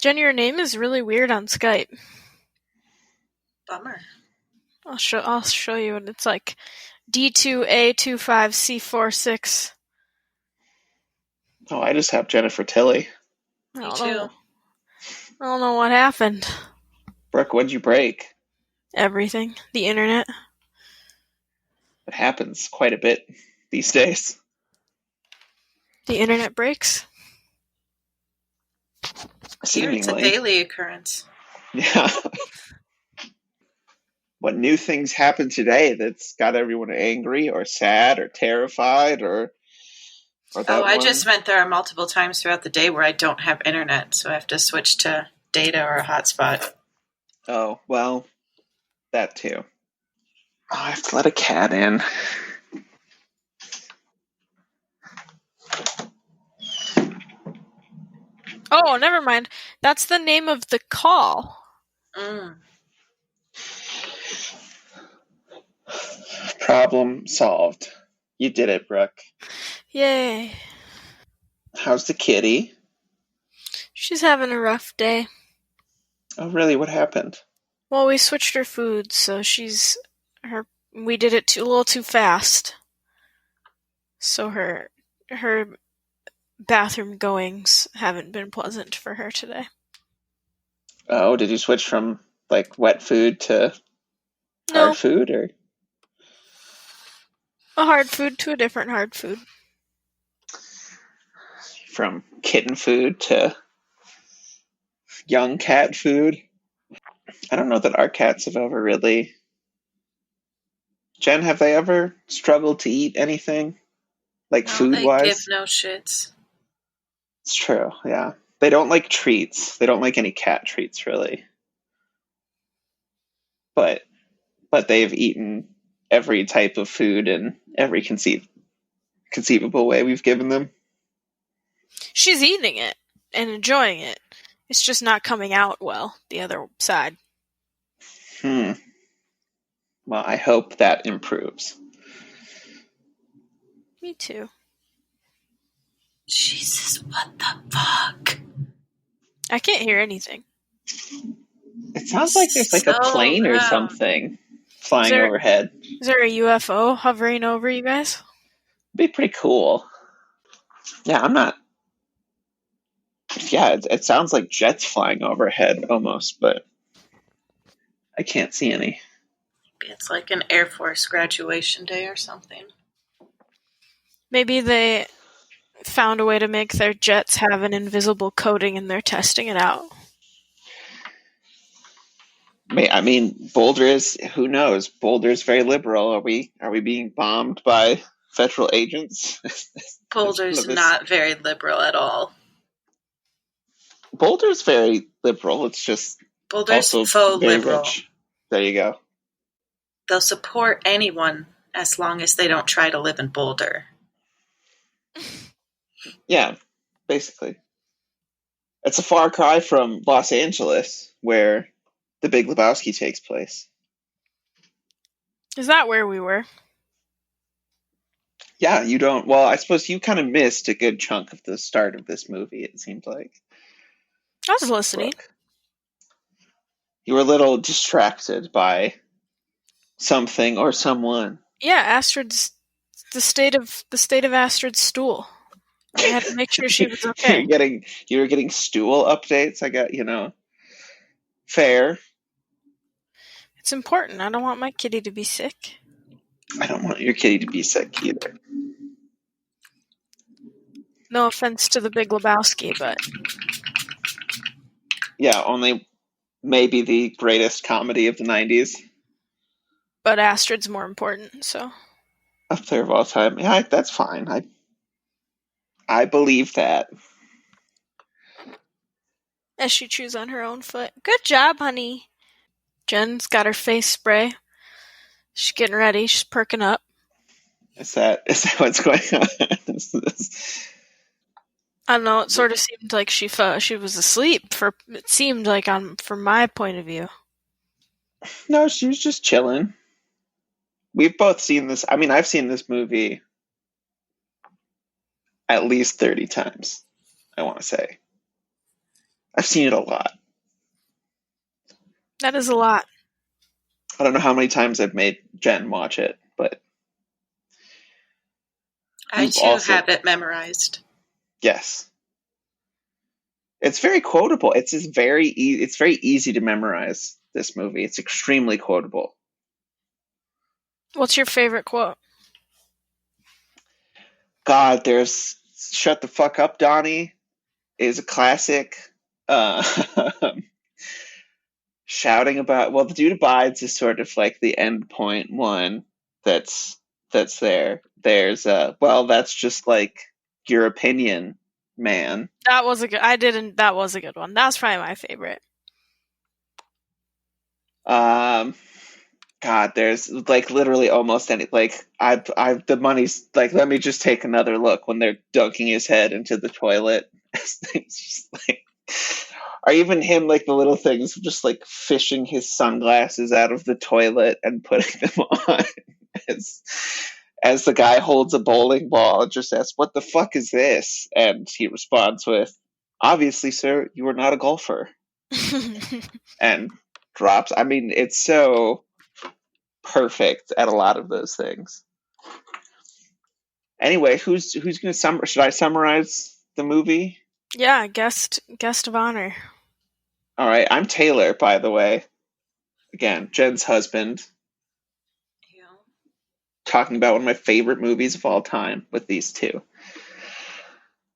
Jen, your name is really weird on Skype. Bummer. I'll show you what it's like. D2A25C46. Oh, I just have Jennifer Tilly. Me too. I don't know what happened. Brooke, what'd you break? Everything. The internet. It happens quite a bit these days. The internet breaks. Seemingly. It's a daily occurrence. Yeah. What new things happened today that's got everyone angry or sad or terrified or that I just meant there are multiple times throughout the day where I don't have internet, so I have to switch to data or a hotspot. Oh, well, that too. Oh, I have to let a cat in. Oh, never mind. That's the name of the call. Problem solved. You did it, Brooke. Yay. How's the kitty? She's having a rough day. Oh, really? What happened? Well, we switched her food, so we did it a little too fast. So her bathroom goings haven't been pleasant for her today. Oh, did you switch from like wet food to hard food, or a hard food to a different hard food? From kitten food to young cat food? I don't know that our cats have ever really... Jen, have they ever struggled to eat anything? Like food-wise? They give no shits. It's true, yeah. They don't like treats. They don't like any cat treats, really. But they've eaten every type of food in every conceivable way we've given them. She's eating it and enjoying it. It's just not coming out well, the other side. Well, I hope that improves. Me too. Jesus, what the fuck? I can't hear anything. It sounds like there's like a plane or something flying overhead. Is there a UFO hovering over you guys? It'd be pretty cool. Yeah, I'm not... Yeah, it sounds like jets flying overhead almost, but I can't see any. It's like an Air Force graduation day or something. Maybe they found a way to make their jets have an invisible coating and they're testing it out. I mean, Boulder is... Who knows? Boulder is very liberal. Are we being bombed by federal agents? Boulder's not very liberal at all. Boulder's very liberal. It's just Boulder's also faux very liberal. rich. There you go. They'll support anyone as long as they don't try to live in Boulder. Yeah, basically. It's a far cry from Los Angeles, where the Big Lebowski takes place. Is that where we were? Yeah, you don't... Well, I suppose you kind of missed a good chunk of the start of this movie, it seemed like. I was listening. Brooke. You were a little distracted by something or someone. Yeah, Astrid's... The state of Astrid's stool. I had to make sure she was okay. You were getting stool updates. I got, fair. It's important. I don't want my kitty to be sick. I don't want your kitty to be sick either. No offense to the Big Lebowski, but... Yeah, only maybe the greatest comedy of the 90s. But Astrid's more important, so... Up there of all time. Yeah, that's fine. I believe that. As she chews on her own foot. Good job, honey. Jen's got her face spray. She's getting ready. She's perking up. Is that what's going on? I don't know. It sort of seemed like she was asleep. It seemed like from my point of view. No, she was just chilling. We've both seen this. I mean, I've seen this movie at least 30 times, I want to say. I've seen it a lot. That is a lot. I don't know how many times I've made Jen watch it, but I too have it memorized. Yes. It's very quotable. It's just it's very easy to memorize, this movie. It's extremely quotable. What's your favorite quote? God, there's "Shut the fuck up, Donnie" is a classic. Uh, shouting about, well, the dude abides is sort of like the end point one that's there. There's well, that's just like your opinion, man. That was a good. That was a good one. That's probably my favorite. God, there's like literally almost any, like the money's like, let me just take another look when they're dunking his head into the toilet. It's just like, or even him, like the little things, just like fishing his sunglasses out of the toilet and putting them on as the guy holds a bowling ball and just asks, "What the fuck is this?" And he responds with, "Obviously, sir, you are not a golfer." And drops. I mean, it's so perfect at a lot of those things. Anyway, who's going to should I summarize the movie? Yeah, guest of honor. All right, I'm Taylor, by the way. Again, Jen's husband. Yeah. Talking about one of my favorite movies of all time with these two.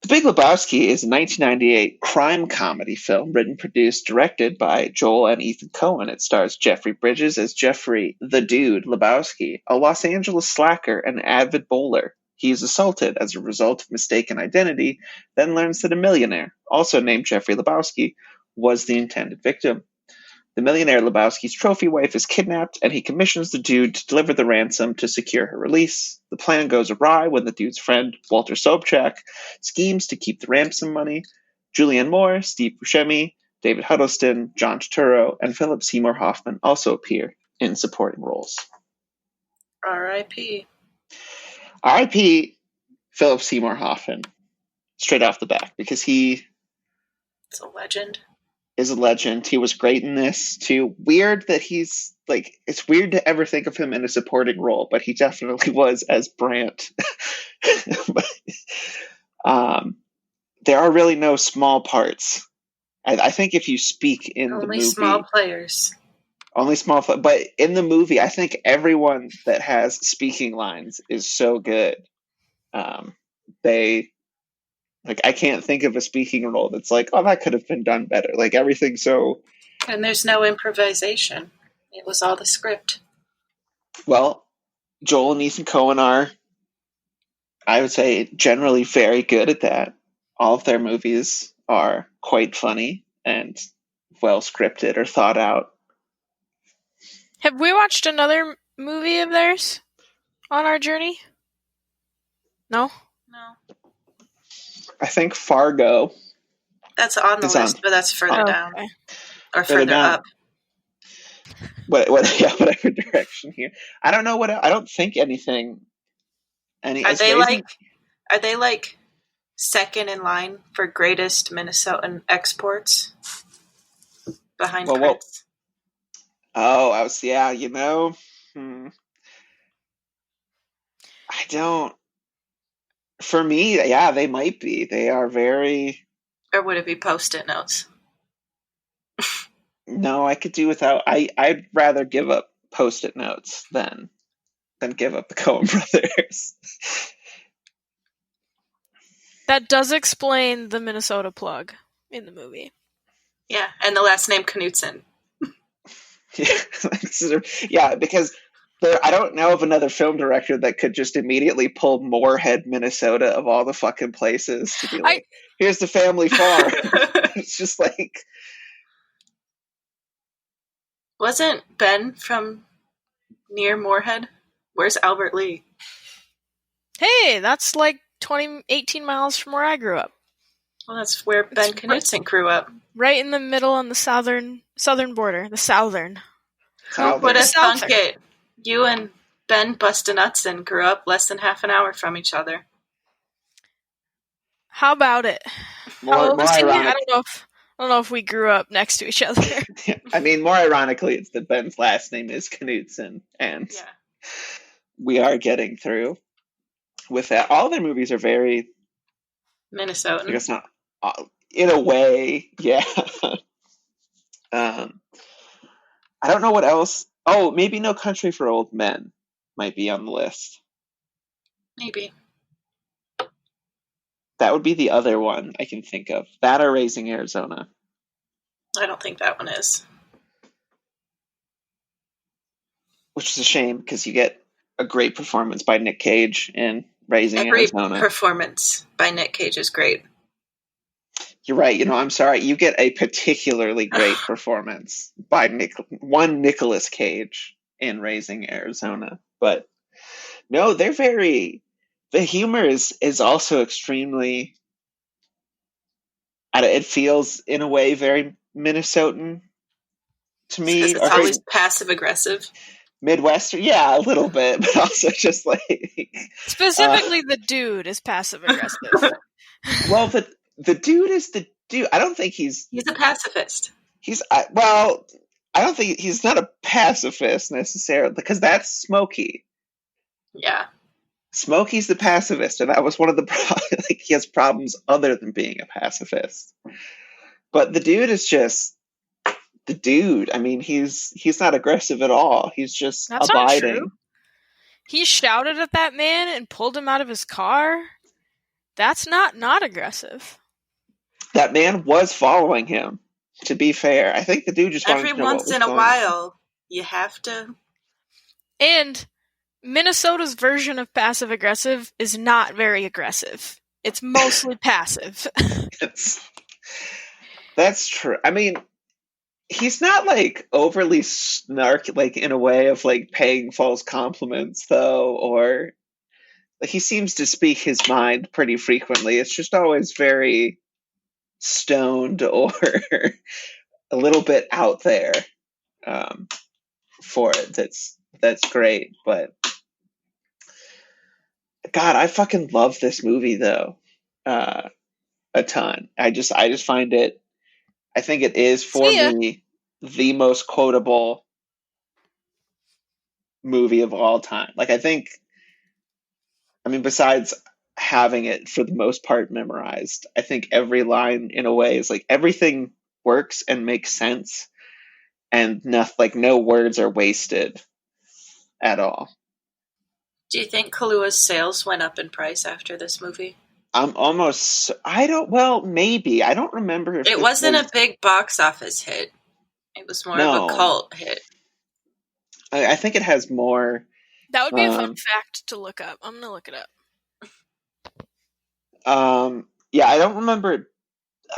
The Big Lebowski is a 1998 crime comedy film written, produced, directed by Joel and Ethan Coen. It stars Jeffrey Bridges as Jeffrey the Dude Lebowski, a Los Angeles slacker and avid bowler. He is assaulted as a result of mistaken identity, then learns that a millionaire, also named Jeffrey Lebowski, was the intended victim. The millionaire Lebowski's trophy wife is kidnapped, and he commissions the dude to deliver the ransom to secure her release. The plan goes awry when the dude's friend, Walter Sobchak, schemes to keep the ransom money. Julianne Moore, Steve Buscemi, David Huddleston, John Turturro, and Philip Seymour Hoffman also appear in supporting roles. R.I.P. R.I.P. Philip Seymour Hoffman, straight off the bat, because he is a legend. He was great in this too. Weird that he's like, it's weird to ever think of him in a supporting role, but he definitely was as Brandt. But, there are really no small parts. I think if you speak in the movie, only small players. Only small, but in the movie, I think everyone that has speaking lines is so good. Like, I can't think of a speaking role that's like, oh, that could have been done better. Like, everything's so... And there's no improvisation. It was all the script. Well, Joel and Ethan Coen are, I would say, generally very good at that. All of their movies are quite funny and well scripted or thought out. Have we watched another movie of theirs on our journey? No? No. I think Fargo. That's on the list, but that's further down. Okay. Or further up. Whatever direction here. I don't know I don't think anything. Are they like second in line for greatest Minnesotan exports? Behind credits? Oh, I was, yeah, I don't. For me, yeah, they might be. They are very... Or would it be Post-it notes? No, I could do without... I'd rather give up Post-it notes than give up the Coen brothers. That does explain the Minnesota plug in the movie. Yeah, and the last name Knutson. Yeah, because I don't know of another film director that could just immediately pull Moorhead, Minnesota, of all the fucking places to be like, here's the family farm. It's just like... Wasn't Ben from near Moorhead? Where's Albert Lee? Hey, that's like 18 miles from where I grew up. Well, that's where Ben Knutson grew up. Right in the middle on the southern border. The southern. Who would have thunk it? You and Ben Bustin-Utson grew up less than half an hour from each other. How about it? More ironic. I don't know if I don't know if we grew up next to each other. I mean, more ironically, it's that Ben's last name is Knutson, and we are getting through with that. All their movies are very Minnesotan. I guess not in a way, yeah. I don't know what else. Oh, maybe No Country for Old Men might be on the list. Maybe. That would be the other one I can think of. That or Raising Arizona. I don't think that one is. Which is a shame because you get a great performance by Nick Cage in Raising Arizona. Every performance by Nick Cage is great. You're right. I'm sorry. You get a particularly great performance by Nicolas Cage in Raising Arizona. But no, they're very. The humor is also extremely. It feels in a way very Minnesotan to me. Because it's always passive aggressive. Midwestern, yeah, a little bit, but also just like specifically the dude is passive aggressive. Well, the dude is the dude. I don't think he's a pacifist. I don't think he's not a pacifist necessarily because that's Smokey. Yeah, Smokey's the pacifist, and that was one of the problems. Like he has problems other than being a pacifist. But the dude is just the dude. I mean, he's not aggressive at all. He's just That's abiding. Not true. He shouted at that man and pulled him out of his car. That's not aggressive. That man was following him. To be fair, I think the dude just wanted to know once in a while you have to. And Minnesota's version of passive aggressive is not very aggressive. It's mostly passive. That's true. I mean, he's not like overly like in a way of like paying false compliments though, or like he seems to speak his mind pretty frequently. It's just always very stoned or a little bit out there for it. That's great. But God, I fucking love this movie though a ton. I just find it. I think it is for me the most quotable movie of all time. Like I mean, besides having it for the most part memorized, I think every line in a way is like everything works and makes sense, and no words are wasted at all. Do you think Kaluuya's sales went up in price after this movie? Maybe. I don't remember if it wasn't a big box office hit. It was more of a cult hit. I think it has more. That would be a fun fact to look up. I'm going to look it up. Yeah, I don't remember it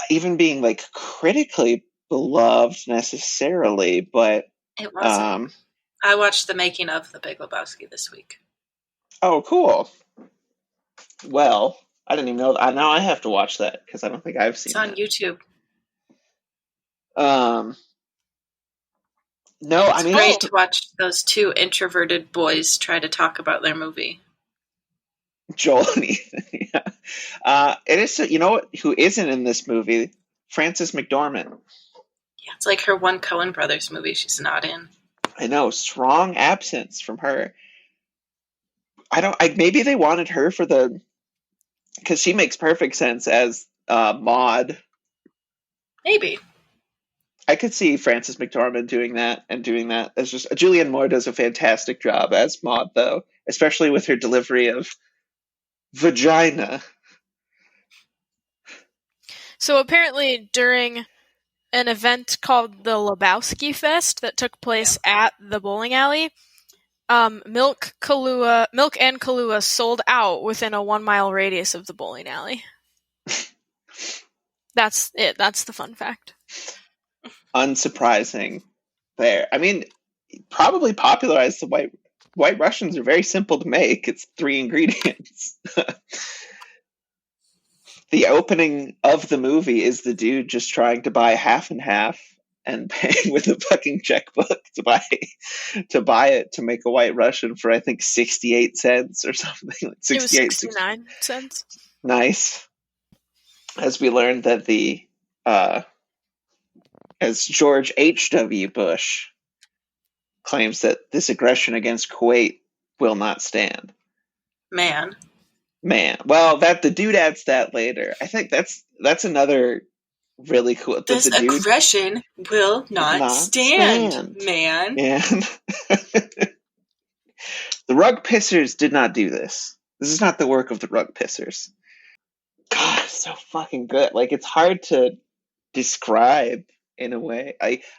even being like critically beloved necessarily, but it wasn't. I watched the making of The Big Lebowski this week. Oh, cool. Well, I didn't even know that. Now I have to watch that because I don't think I've seen it. It's on YouTube. No, I mean, it's great to watch those two introverted boys try to talk about their movie. Joel and Ethan, yeah. It is, who isn't in this movie? Frances McDormand. Yeah, it's like her one Coen Brothers movie she's not in. I know, strong absence from her. Maybe they wanted her because she makes perfect sense as Maude. Maybe. I could see Frances McDormand doing that. As just Julianne Moore does a fantastic job as Maude, though, especially with her delivery of vagina. So apparently during an event called the Lebowski Fest that took place at the bowling alley, Milk and Kahlua sold out within a 1 mile radius of the bowling alley. That's it. That's the fun fact. Unsurprising there. I mean, probably popularized the White Russians are very simple to make. It's 3 ingredients. The opening of the movie is the dude just trying to buy half and half and paying with a fucking checkbook to buy it to make a White Russian for I think 68 cents or something. Like 68, it was 69 cents. Nice. As we learned that the as George H.W. Bush claims that this aggression against Kuwait will not stand. Man. Well, that the dude adds that later. I think that's another really cool. This aggression will not stand, man. And the rug pissers did not do this. This is not the work of the rug pissers. God, it's so fucking good. Like, it's hard to describe in a way.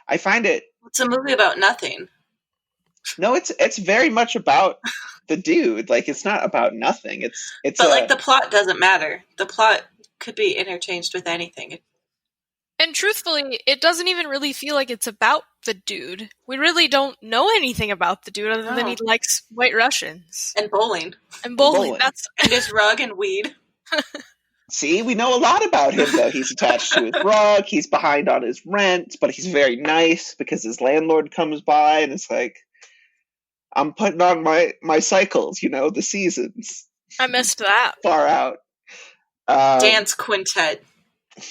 I find it. It's a movie about nothing. No, it's very much about the dude. Like, it's not about nothing. But like, the plot doesn't matter. The plot could be interchanged with anything. And truthfully, it doesn't even really feel like it's about the dude. We really don't know anything about the dude other than he likes White Russians. And bowling. And bowling. And his rug and weed. See, we know a lot about him, though. He's attached to his rug, he's behind on his rent, but he's very nice because his landlord comes by and it's like, I'm putting on my cycles, the seasons. I missed that. Far out. Dance quintet.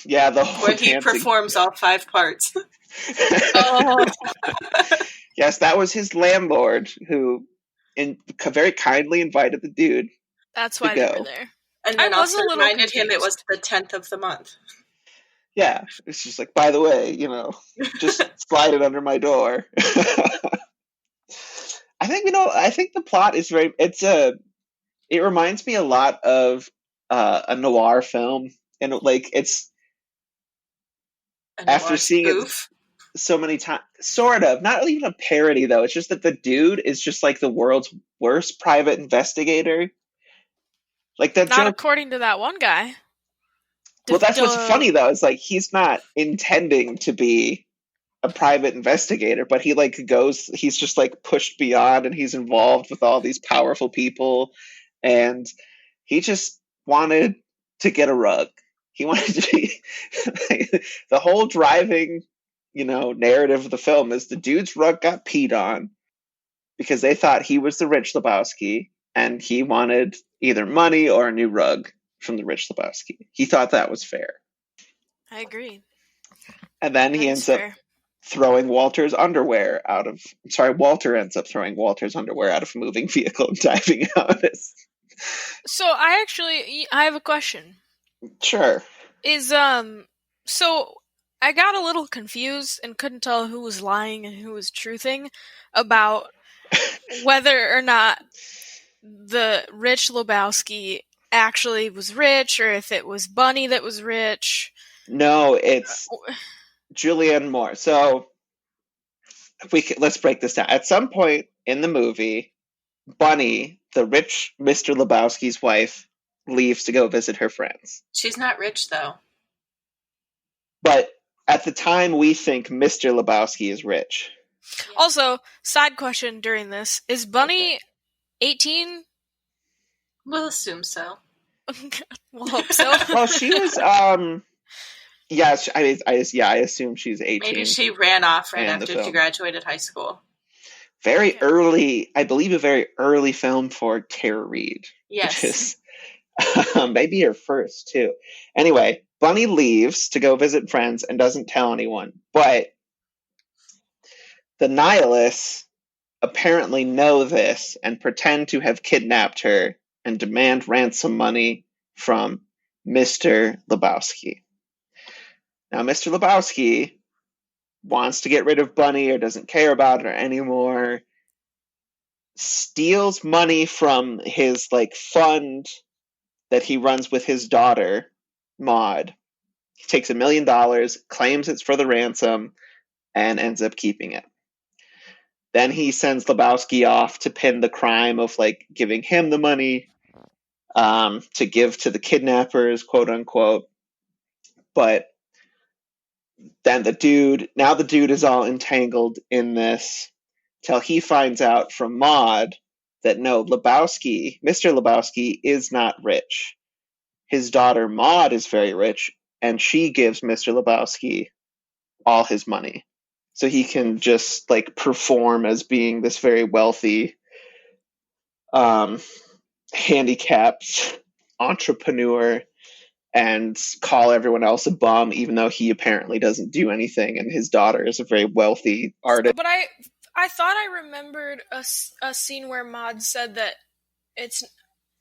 Yeah, the whole where he performs all 5 parts. Oh. Yes, that was his landlord who very kindly invited the dude. That's why they were there. And then also reminded him it was the 10th of the month. Yeah, it's just like, by the way, just slide it under my door. I think the plot is it reminds me a lot of a noir film, and it's after seeing it so many times, sort of, not even a parody though. It's just that the dude is just like the world's worst private investigator. Like that. Not according to that one guy. Well, that's what's funny though. It's like he's not intending to be a private investigator, but he he's just like pushed beyond, and he's involved with all these powerful people, and he just wanted to get a rug. He wanted to be the whole driving, narrative of the film is the dude's rug got peed on because they thought he was the rich Lebowski, and he wanted either money or a new rug from the rich Lebowski. He thought that was fair. I agree. And then he ends up throwing Walter's underwear out of... Sorry, Walter ends up throwing Walter's underwear out of a moving vehicle and diving out. So I have a question. Sure. So I got a little confused and couldn't tell who was lying and who was truthing about whether or not the rich Lebowski actually was rich, or if it was Bunny that was rich. No, it's Julianne Moore. So let's break this down. At some point in the movie, Bunny, the rich Mr. Lebowski's wife, leaves to go visit her friends. She's not rich, though. But at the time, we think Mr. Lebowski is rich. Also, side question during this, is Bunny 18? We'll assume so. We'll hope so. Well, she was, yeah, I assume she's 18. Maybe she ran off right after she graduated high school. Early, I believe a very early film for Tara Reid. Yes. Which is maybe her first, too. Anyway, Bunny leaves to go visit friends and doesn't tell anyone. But the nihilists apparently know this and pretend to have kidnapped her and demand ransom money from Mr. Lebowski. Now, Mr. Lebowski wants to get rid of Bunny or doesn't care about her anymore, steals money from his fund that he runs with his daughter, Maud. He takes $1 million, claims it's for the ransom, and ends up keeping it. Then he sends Lebowski off to pin the crime of giving him the money to give to the kidnappers, quote unquote. But then the dude is all entangled in this till he finds out from Maud that no, Mr. Lebowski is not rich. His daughter Maud is very rich, and she gives Mr. Lebowski all his money. So he can just perform as being this very wealthy, handicapped entrepreneur and call everyone else a bum, even though he apparently doesn't do anything, and his daughter is a very wealthy artist. But I thought I remembered a scene where Maud said that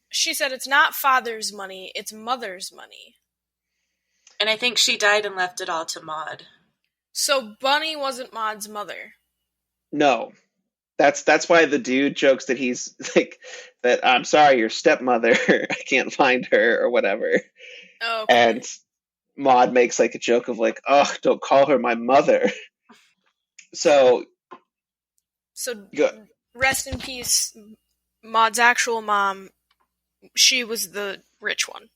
she said it's not father's money, it's mother's money. And I think she died and left it all to Maud. So Bunny wasn't Maud's mother. No. That's why the dude jokes that he's like that. I'm sorry, your stepmother. I can't find her or whatever. Oh, okay. And Maud makes like a joke of like, "Oh, don't call her my mother." So rest in peace, Maud's actual mom. She was the rich one.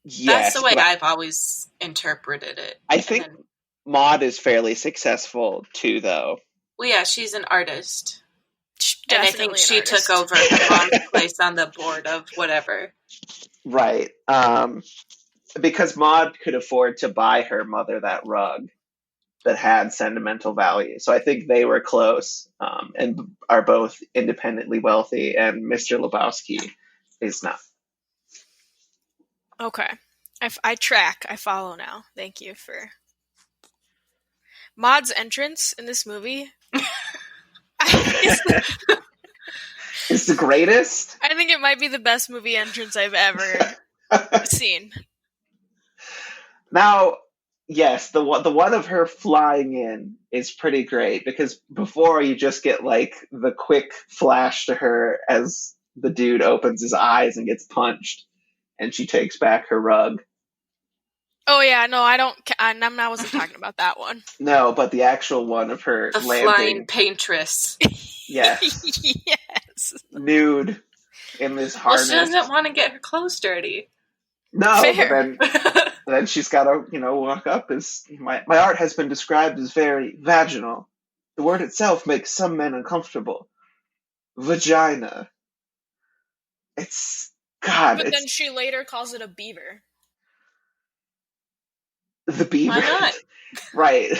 Yes, that's the way I've always interpreted it. I think Maud is fairly successful too, though. Well, yeah, she's an artist. Definitely and I think she took over her mom's place on the board of whatever. Right. Because Maud could afford to buy her mother that rug that had sentimental value. So I think they were close and are both independently wealthy, and Mr. Lebowski is not. Okay. I track. I follow now. Thank you for... Maud's entrance in this movie... It's the greatest. I think it might be the best movie entrance I've ever seen. Now, yes, the one of her flying in is pretty great, because before you just get like the quick flash to her as the dude opens his eyes and gets punched, and she takes back her rug. Oh yeah, no, I wasn't talking about that one. No, but the actual one of her the landing. Flying paintress. Yes. Yes. Nude in this harness. Well, she doesn't want to get her clothes dirty. No, Fair. but then she's got to, walk up as my art has been described as very vaginal. The word itself makes some men uncomfortable. Vagina. It's God. But then she later calls it a beaver. The beaver. Why not? Right.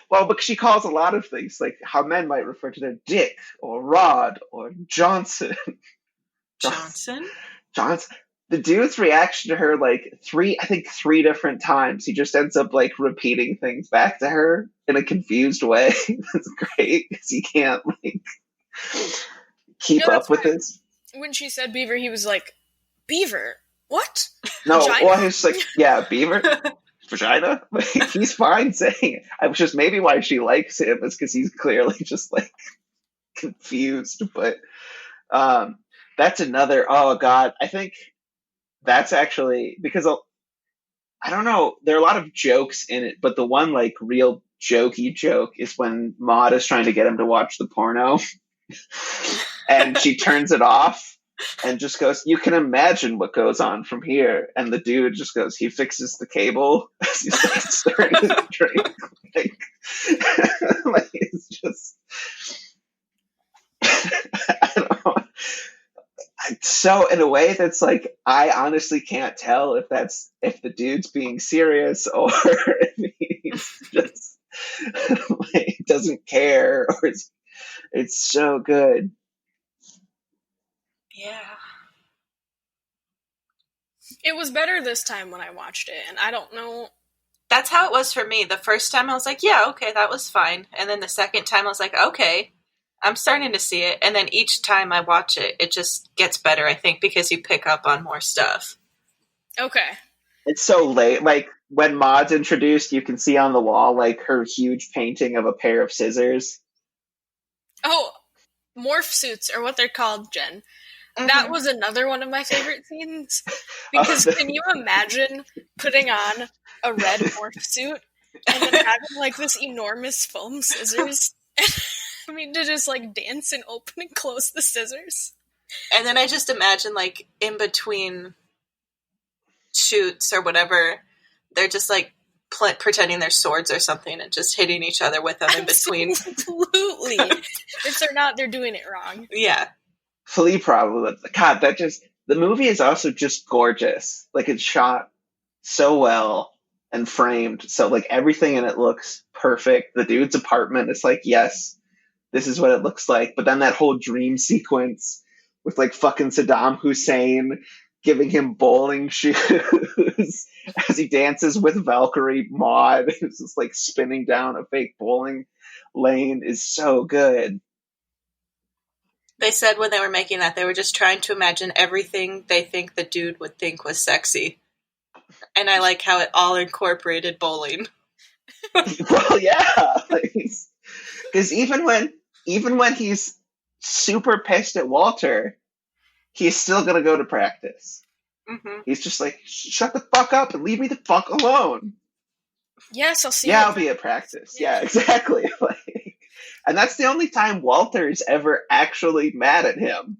Well, because she calls a lot of things, like how men might refer to their dick, or rod, or Johnson. Johnson? The dude's reaction to her, like, three different times, he just ends up, like, repeating things back to her in a confused way. That's great, because he can't, like, keep up with this. When she said beaver, he was like, beaver? What? No, Vagina? well, he's like, yeah, beaver? Vagina? Like, he's fine saying it. Which is maybe why she likes him, is because he's clearly just, like, confused. But that's another, oh, God, I think that's actually, because I don't know, there are a lot of jokes in it, but the one, like, real jokey joke is when Maud is trying to get him to watch the porno, and she turns it off, and just goes, you can imagine what goes on from here. And the dude just goes, he fixes the cable as he's like stirring his drink. Like, it's just, I don't know. So in a way that's like, I honestly can't tell if the dude's being serious or if he's just like, doesn't care, or it's so good. Yeah. It was better this time when I watched it, and I don't know. That's how it was for me. The first time I was like, yeah, okay, that was fine. And then the second time I was like, okay, I'm starting to see it. And then each time I watch it, it just gets better, I think, because you pick up on more stuff. Okay. It's so late. Like, when Maud's introduced, you can see on the wall, like, her huge painting of a pair of scissors. Oh, morph suits are what they're called, Jen. Mm-hmm. That was another one of my favorite scenes. Because can you imagine putting on a red morph suit and then having, like, this enormous foam scissors? I mean, to just, like, dance and open and close the scissors. And then I just imagine, like, in between shoots or whatever, they're just, like, pretending they're swords or something and just hitting each other with them in between. Absolutely. If they're not, they're doing it wrong. Yeah. Flea probably. God, the movie is also just gorgeous. Like, it's shot so well and framed. So, like, everything in it looks perfect. The dude's apartment is like, yes, this is what it looks like. But then that whole dream sequence with, like, fucking Saddam Hussein, and, like, the dude, like, giving him bowling shoes as he dances with Valkyrie Maud, who's just like spinning down a fake bowling lane, is so good. They said when they were making that, they were just trying to imagine everything they think the dude would think was sexy. And I like how it all incorporated bowling. Well, yeah. Because even when he's super pissed at Walter, he's still going to go to practice. Mm-hmm. He's just like, shut the fuck up and leave me the fuck alone. Yes, I'll see Yeah, you. I'll be at practice. Yeah, exactly. And that's the only time Walter's ever actually mad at him.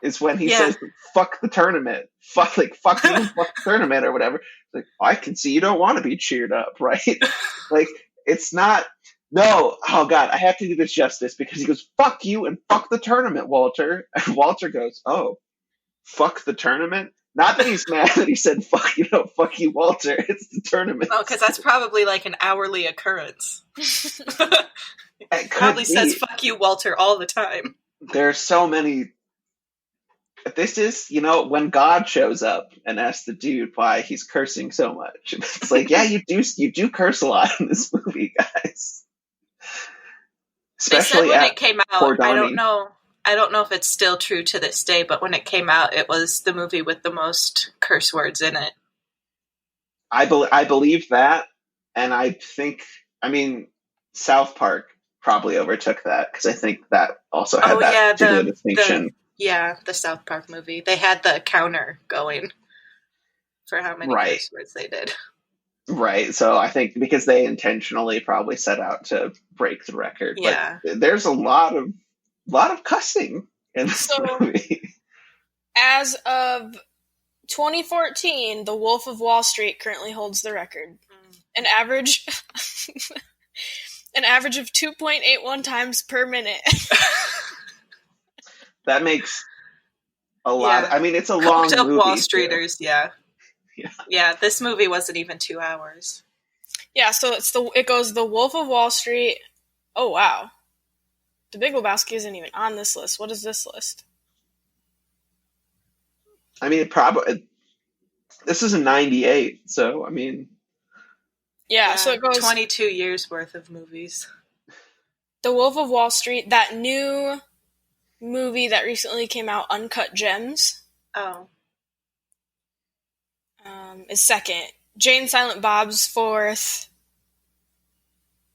Is when he says, fuck the tournament. Fuck you, fuck the tournament or whatever. It's like, I can see you don't want to be cheered up, right? Like, it's not... No, oh God, I have to do this justice because he goes, fuck you and fuck the tournament, Walter. And Walter goes, oh, fuck the tournament? Not that he's mad that he said, fuck you, Walter. It's the tournament. Oh, because that's probably like an hourly occurrence. It probably says, fuck you, Walter, all the time. There's so many... This is, when God shows up and asks the dude why he's cursing so much. It's like, yeah, you do curse a lot in this movie, guys. Especially when it came out, I don't know if it's still true to this day, but when it came out, it was the movie with the most curse words in it. I believe that, and I think, South Park probably overtook that, because I think that also had that particular distinction. The South Park movie. They had the counter going for how many curse words they did. Right, so I think because they intentionally probably set out to break the record. Yeah. But there's a lot of cussing in this movie. As of 2014, The Wolf of Wall Street currently holds the record. An average of 2.81 times per minute. That makes a lot. It's a long movie. Wall Streeters, yeah. Yeah, this movie wasn't even 2 hours. Yeah, so it goes The Wolf of Wall Street. Oh, wow. The Big Lebowski isn't even on this list. What is this list? Probably... This is a 98, so, Yeah, so it goes... 22 years worth of movies. The Wolf of Wall Street, that new movie that recently came out, Uncut Gems. Oh. Is second. Jane Silent Bob's fourth.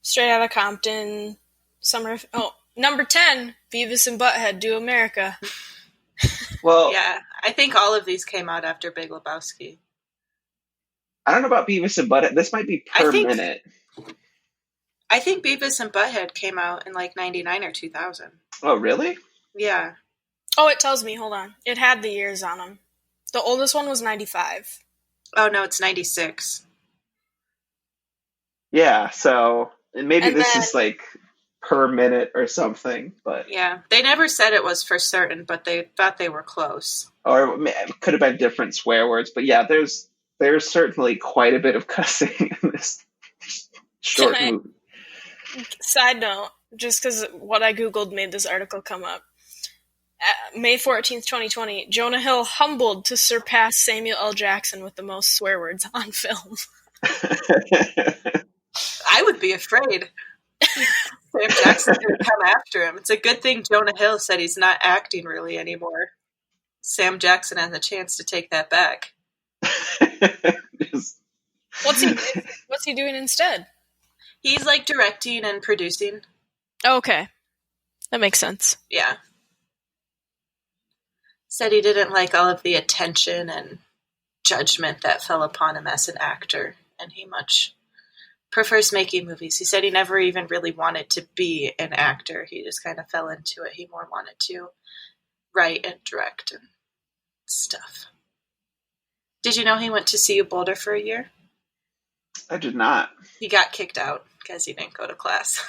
Straight Outta Compton. Number 10, Beavis and Butthead Do America. Well, yeah, I think all of these came out after Big Lebowski. I don't know about Beavis and Butthead. This might be per minute. I think Beavis and Butthead came out in like 99 or 2000. Oh, really? Yeah. Oh, it tells me. Hold on. It had the years on them. The oldest one was 95. Oh, no, it's 96. Yeah, so maybe this is like per minute or something, but... Yeah, they never said it was for certain, but they thought they were close. Or it could have been different swear words, but yeah, there's certainly quite a bit of cussing in this short movie. Side note, just because what I Googled made this article come up. May 14th, 2020, Jonah Hill humbled to surpass Samuel L. Jackson with the most swear words on film. I would be afraid. Sam Jackson's going to come after him. It's a good thing Jonah Hill said he's not acting really anymore. Sam Jackson has a chance to take that back. What's he doing instead? He's like directing and producing. Oh, okay. That makes sense. Yeah. Said he didn't like all of the attention and judgment that fell upon him as an actor, and he much prefers making movies. He said he never even really wanted to be an actor. He just kind of fell into it. He more wanted to write and direct and stuff. Did you know he went to CU Boulder for a year? I did not. He got kicked out because he didn't go to class.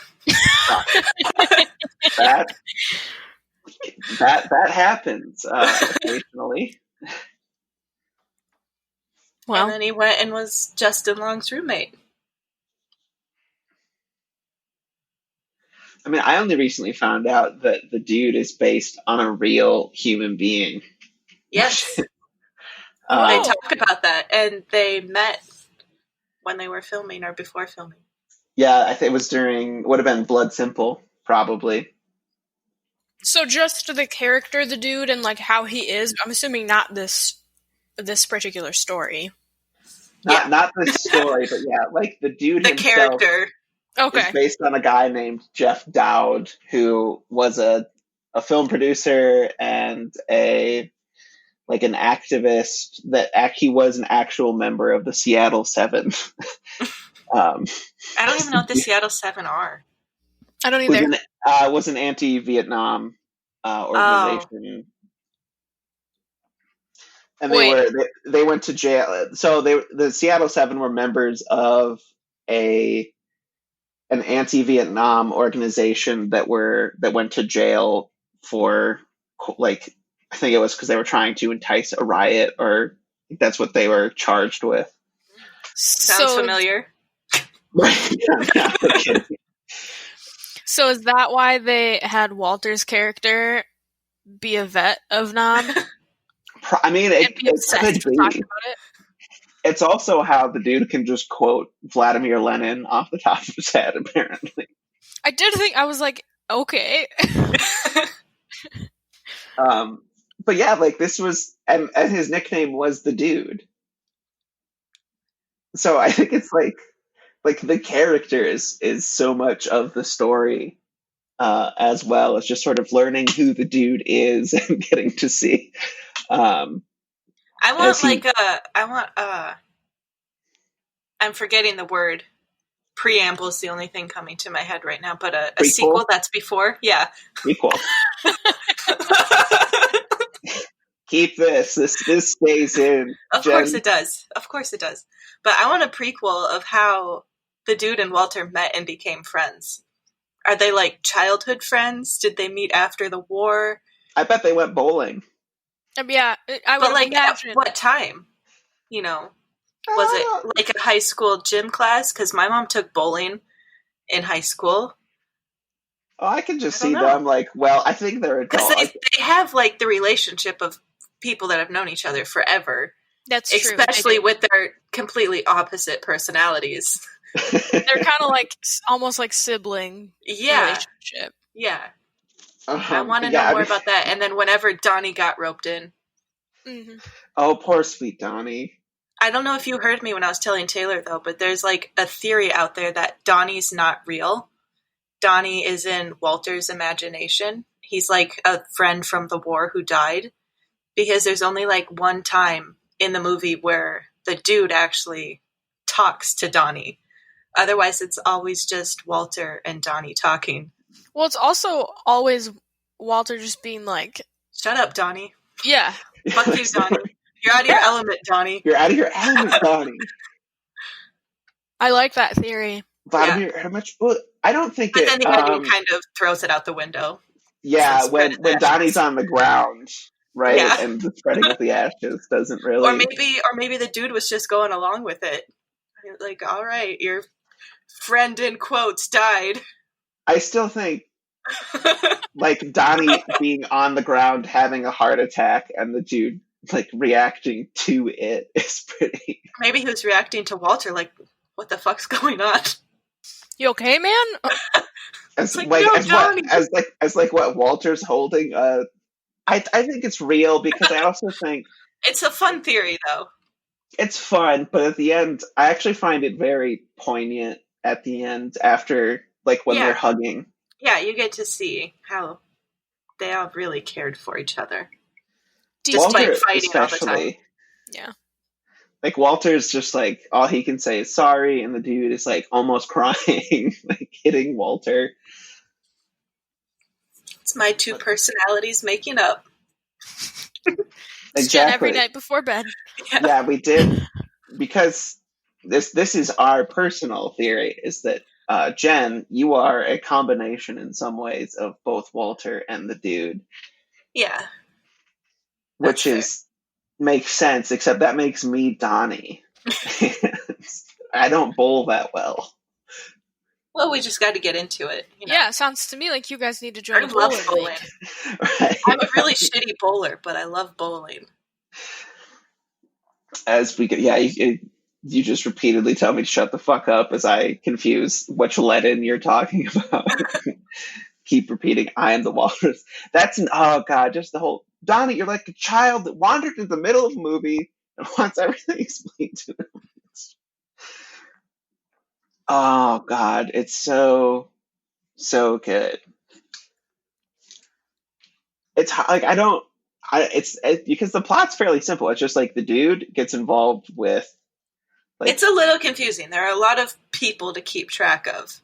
That happens occasionally. Well, and then he went and was Justin Long's roommate. I only recently found out that the dude is based on a real human being. Yes. They talk about that, and they met when they were filming or before filming. Yeah, I think it was would have been Blood Simple, probably. So just the character, the dude, and like how he is. I'm assuming not this particular story. Not the story, but yeah, like the dude the himself character. Okay. is based on a guy named Jeff Dowd, who was a film producer and an activist he was an actual member of the Seattle 7. I don't even know what the Seattle 7 are. I don't either. Was an anti-Vietnam organization. And they went to jail. So the Seattle 7 were members of an anti-Vietnam organization that went to jail for I think it was because they were trying to entice a riot, or that's what they were charged with. Sounds familiar. So is that why they had Walter's character be a vet of Nam? I mean, it could be. It's also how the dude can just quote Vladimir Lenin off the top of his head, apparently. I was like, okay. But yeah, this was, and his nickname was the Dude. So I think it's the character is so much of the story, as well as just sort of learning who the Dude is and getting to see. I'm forgetting the word. Preamble is the only thing coming to my head right now, but a sequel that's before, yeah. Prequel. Keep this. This stays in. Of course it does. But I want a prequel of how the Dude and Walter met and became friends. Are they childhood friends? Did they meet after the war? I bet they went bowling. Yeah, I would imagine. At what time? Was it a high school gym class? Because my mom took bowling in high school. Oh, I can just see them I think they're adults. Because they have the relationship of people that have known each other forever. That's true. Especially with their completely opposite personalities. They're kind of almost like sibling relationship. Yeah. I want to know more about that. And then whenever Donnie got roped in. Mm-hmm. Oh, poor sweet Donnie. I don't know if you heard me when I was telling Taylor, though, but there's a theory out there that Donnie's not real. Donnie is in Walter's imagination. He's a friend from the war who died. Because there's only one time in the movie where the Dude actually talks to Donnie. Otherwise, it's always just Walter and Donnie talking. Well, it's also always Walter just being shut up, Donnie. Yeah. Fuck you, Donnie. You're out of your element, Donnie. You're out of your element, Donnie. I like that theory. Vladimir, how much? Well, I don't think but then the editing kind of throws it out the window. Yeah, when Donnie's on the ground, right, and the spreading of the ashes doesn't really. Or maybe the Dude was just going along with it. All right, your friend in quotes died. I still think, Donnie being on the ground having a heart attack and the Dude reacting to it is pretty. Maybe he was reacting to Walter what the fuck's going on? You okay, man? As what Walter's holding. I think it's real because I also think it's a fun theory, though. It's fun, but at the end, I actually find it very poignant. At the end, after when they're hugging. Yeah, you get to see how they all really cared for each other. Walter, fighting especially. All the time. Yeah. Walter's just all he can say is sorry, and the Dude is almost crying, hitting Walter. It's my two personalities making up. Exactly. Every night before bed. Yeah, we did, because this is our personal theory, is that Jen, you are a combination in some ways of both Walter and the Dude. Yeah. Which makes sense, except that makes me Donnie. I don't bowl that well. Well, we just got to get into it. Yeah, sounds to me like you guys need to join a bowling league. Right. I'm a really shitty bowler, but I love bowling. as we get, you just repeatedly tell me to shut the fuck up as I confuse which Lennon you're talking about. Keep repeating, I am the walrus. Oh god, just the whole, Donnie, you're like a child that wandered in the middle of a movie and wants everything explained to them. Oh god, it's so good. It's like it's because the plot's fairly simple. It's just like the dude gets involved with. Like, it's a little confusing. There are a lot of people to keep track of.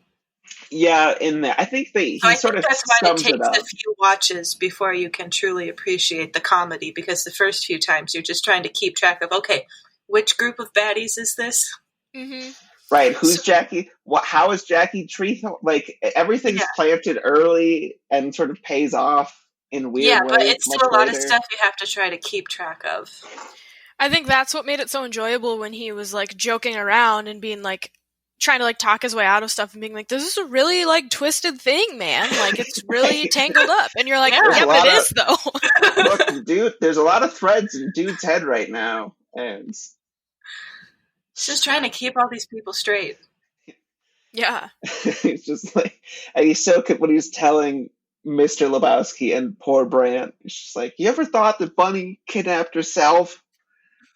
Yeah, in there, I think he sort of that's why it sums it takes up. a few watches before you can truly appreciate the comedy, because the first few times you're just trying to keep track of, okay, which group of baddies is this? Mm-hmm. Right, who's Jackie? How is Jackie treated? Like, everything's planted early and sort of pays off in weird ways. Yeah, but it's still a lot of stuff you have to try to keep track of. I think that's what made it so enjoyable when he was, like, joking around and being, like, trying to, like, talk his way out of stuff and being like, this is a really, like, twisted thing, man. Like, it's really tangled up. And you're like, yeah, but it is, though. Look, dude, there's a lot of threads in dude's head right now, and he's just trying to keep all these people straight. Yeah. It's just like, and he's so good when he was telling Mr. Lebowski and poor Brant, he's just like, you ever thought that Bunny kidnapped herself?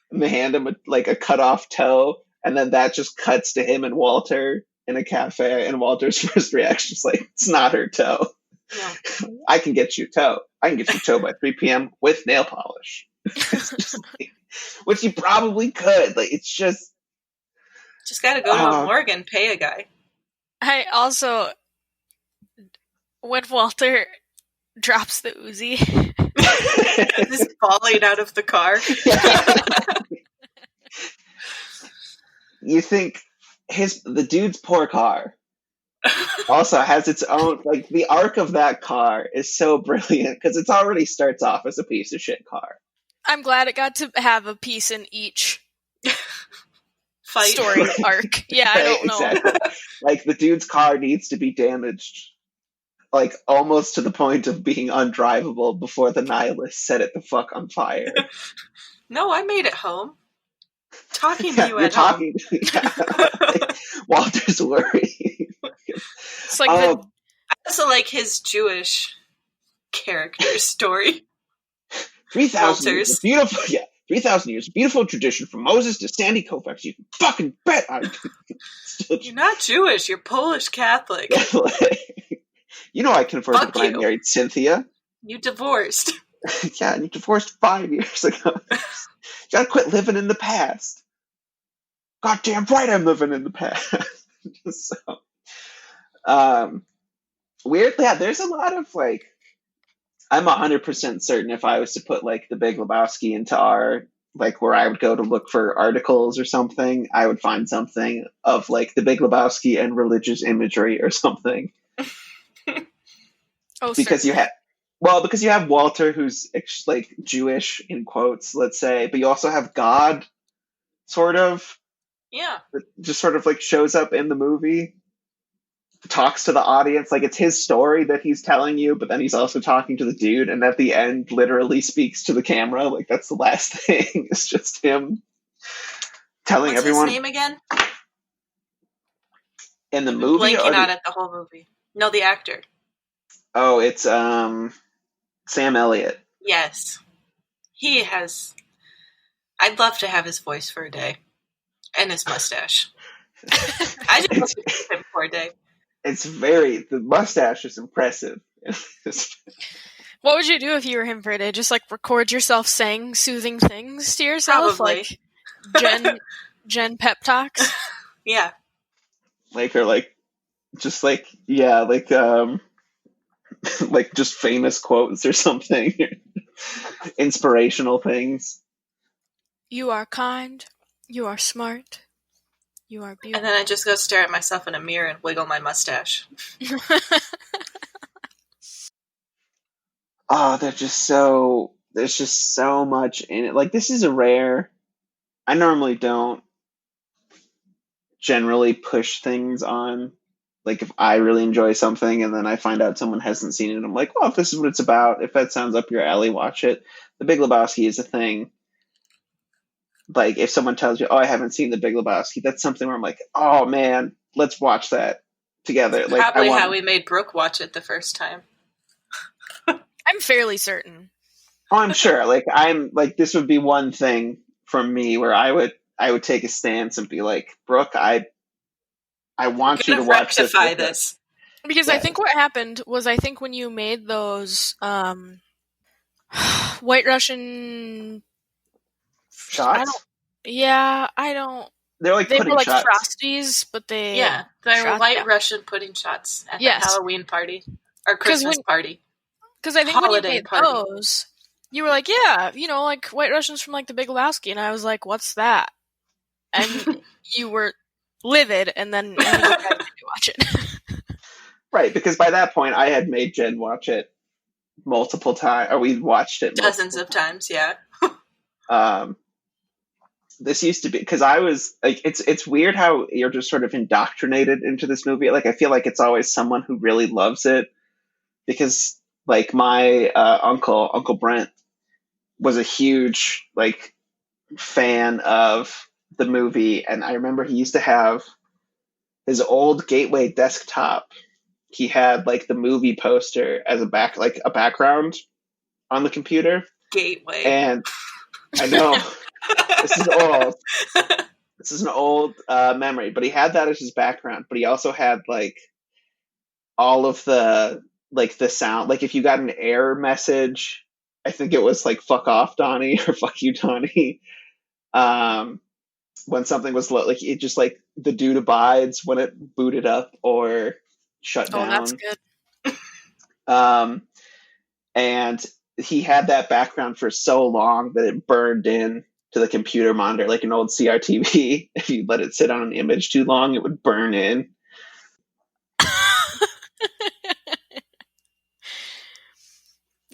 And they hand him a cut off toe, and then that just cuts to him and Walter in a cafe, and Walter's first reaction is like, it's not her toe. Yeah. I can get you toe. I can get you toe by 3 p.m. with nail polish. Like, which you probably could. Like, it's just gotta go to a morgue and pay a guy. I also, when Walter drops the Uzi, just falling out of the car. You think the dude's poor car also has its own, like, the arc of that car is so brilliant because it already starts off as a piece of shit car. I'm glad it got to have a piece in each story arc. Yeah, I don't know. Exactly. Like, the dude's car needs to be damaged, like, almost to the point of being undrivable before the nihilists set it the fuck on fire. No, I made it home. Talking to you at home. Like, Walter's worried. It's like I also like his Jewish character story. 3,000 years, beautiful. Yeah, 3,000 years, beautiful tradition from Moses to Sandy Koufax. You can fucking bet. You're not Jewish. You're Polish Catholic. You know I converted when I married Cynthia. You divorced. Yeah, and you divorced 5 years ago. You gotta quit living in the past. Goddamn right, I'm living in the past. So, weirdly, yeah, there's a lot of, like, I'm 100% certain if I was to put, like, the Big Lebowski into our, like, where I would go to look for articles or something, I would find something of, like, the Big Lebowski and religious imagery or something. Because you have Walter, who's, like, Jewish in quotes, let's say, but you also have God, sort of. Yeah. Just sort of, like, shows up in the movie, talks to the audience, like, it's his story that he's telling you, but then he's also talking to the dude, and at the end literally speaks to the camera. Like, that's the last thing. It's just him telling everyone. What's his name again? In the movie? Blanking on it the whole movie. No, the actor. Oh, it's Sam Elliott. Yes. He has... I'd love to have his voice for a day. And his mustache. I just love to keep him for a day. The mustache is impressive. What would you do if you were him for a day? Just, like, record yourself saying soothing things to yourself? Probably. Like, Jen pep talks? Yeah. Like, or, like, just, like, yeah, like, like, just famous quotes or something. Inspirational things. You are kind. You are smart. You are beautiful. And then I just go stare at myself in a mirror and wiggle my mustache. Oh, there's just so much in it. Like, this is I normally don't generally push things on. Like, if I really enjoy something and then I find out someone hasn't seen it, I'm like, well, if this is what it's about, if that sounds up your alley, watch it. The Big Lebowski is a thing. like if someone tells you, "Oh, I haven't seen The Big Lebowski," that's something where I'm like, "Oh man, let's watch that together." It's Like I probably want. how we made Brooke watch it the first time. I'm fairly certain. Oh, I'm sure. Like I'm like this would be one thing from me where I would take a stance and be like, Brooke, I want you to watch this rectify with us. this. Because Yeah. I think what happened was I think when you made those White Russian Shots? I don't. They're like They pudding were like shots. Frosties, but they were white yeah. Russian pudding shots at Yes. the Halloween party or Christmas party. Because I think when you made party. those, you were like, yeah, like White Russians from like the Big Lebowski, and I was like, what's that? And you were livid, and then you tried to watch it. Right, because by that point I had made Jen watch it multiple times, or we watched it dozens of times. Yeah. This used to be because I was like, it's weird how you're just sort of indoctrinated into this movie. Like I feel like it's always someone who really loves it because like my Uncle Brent was a huge like fan of the movie, and I remember he used to have his old Gateway desktop. He had like the movie poster as a background on the computer. Gateway. And I know this is old. This is an old memory, but he had that as his background. But he also had like all of the sound. Like if you got an error message, I think it was like "fuck off, Donnie" or "fuck you, Donnie." When something was like it just like the dude abides when it booted up or shut down. Oh, that's good. And he had that background for so long that it burned in to the computer monitor like an old CRTV. If you let it sit on an image too long, it would burn in.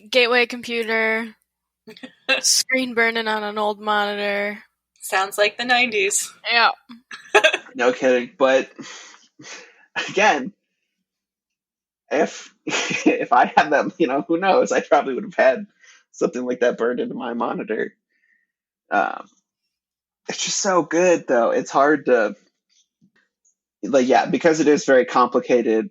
Gateway computer, screen burning on an old monitor. Sounds like the 90s. Yeah. No kidding. But again, if I had that, who knows? I probably would have had something like that burned into my monitor. It's just so good, though. It's hard to, because it is very complicated.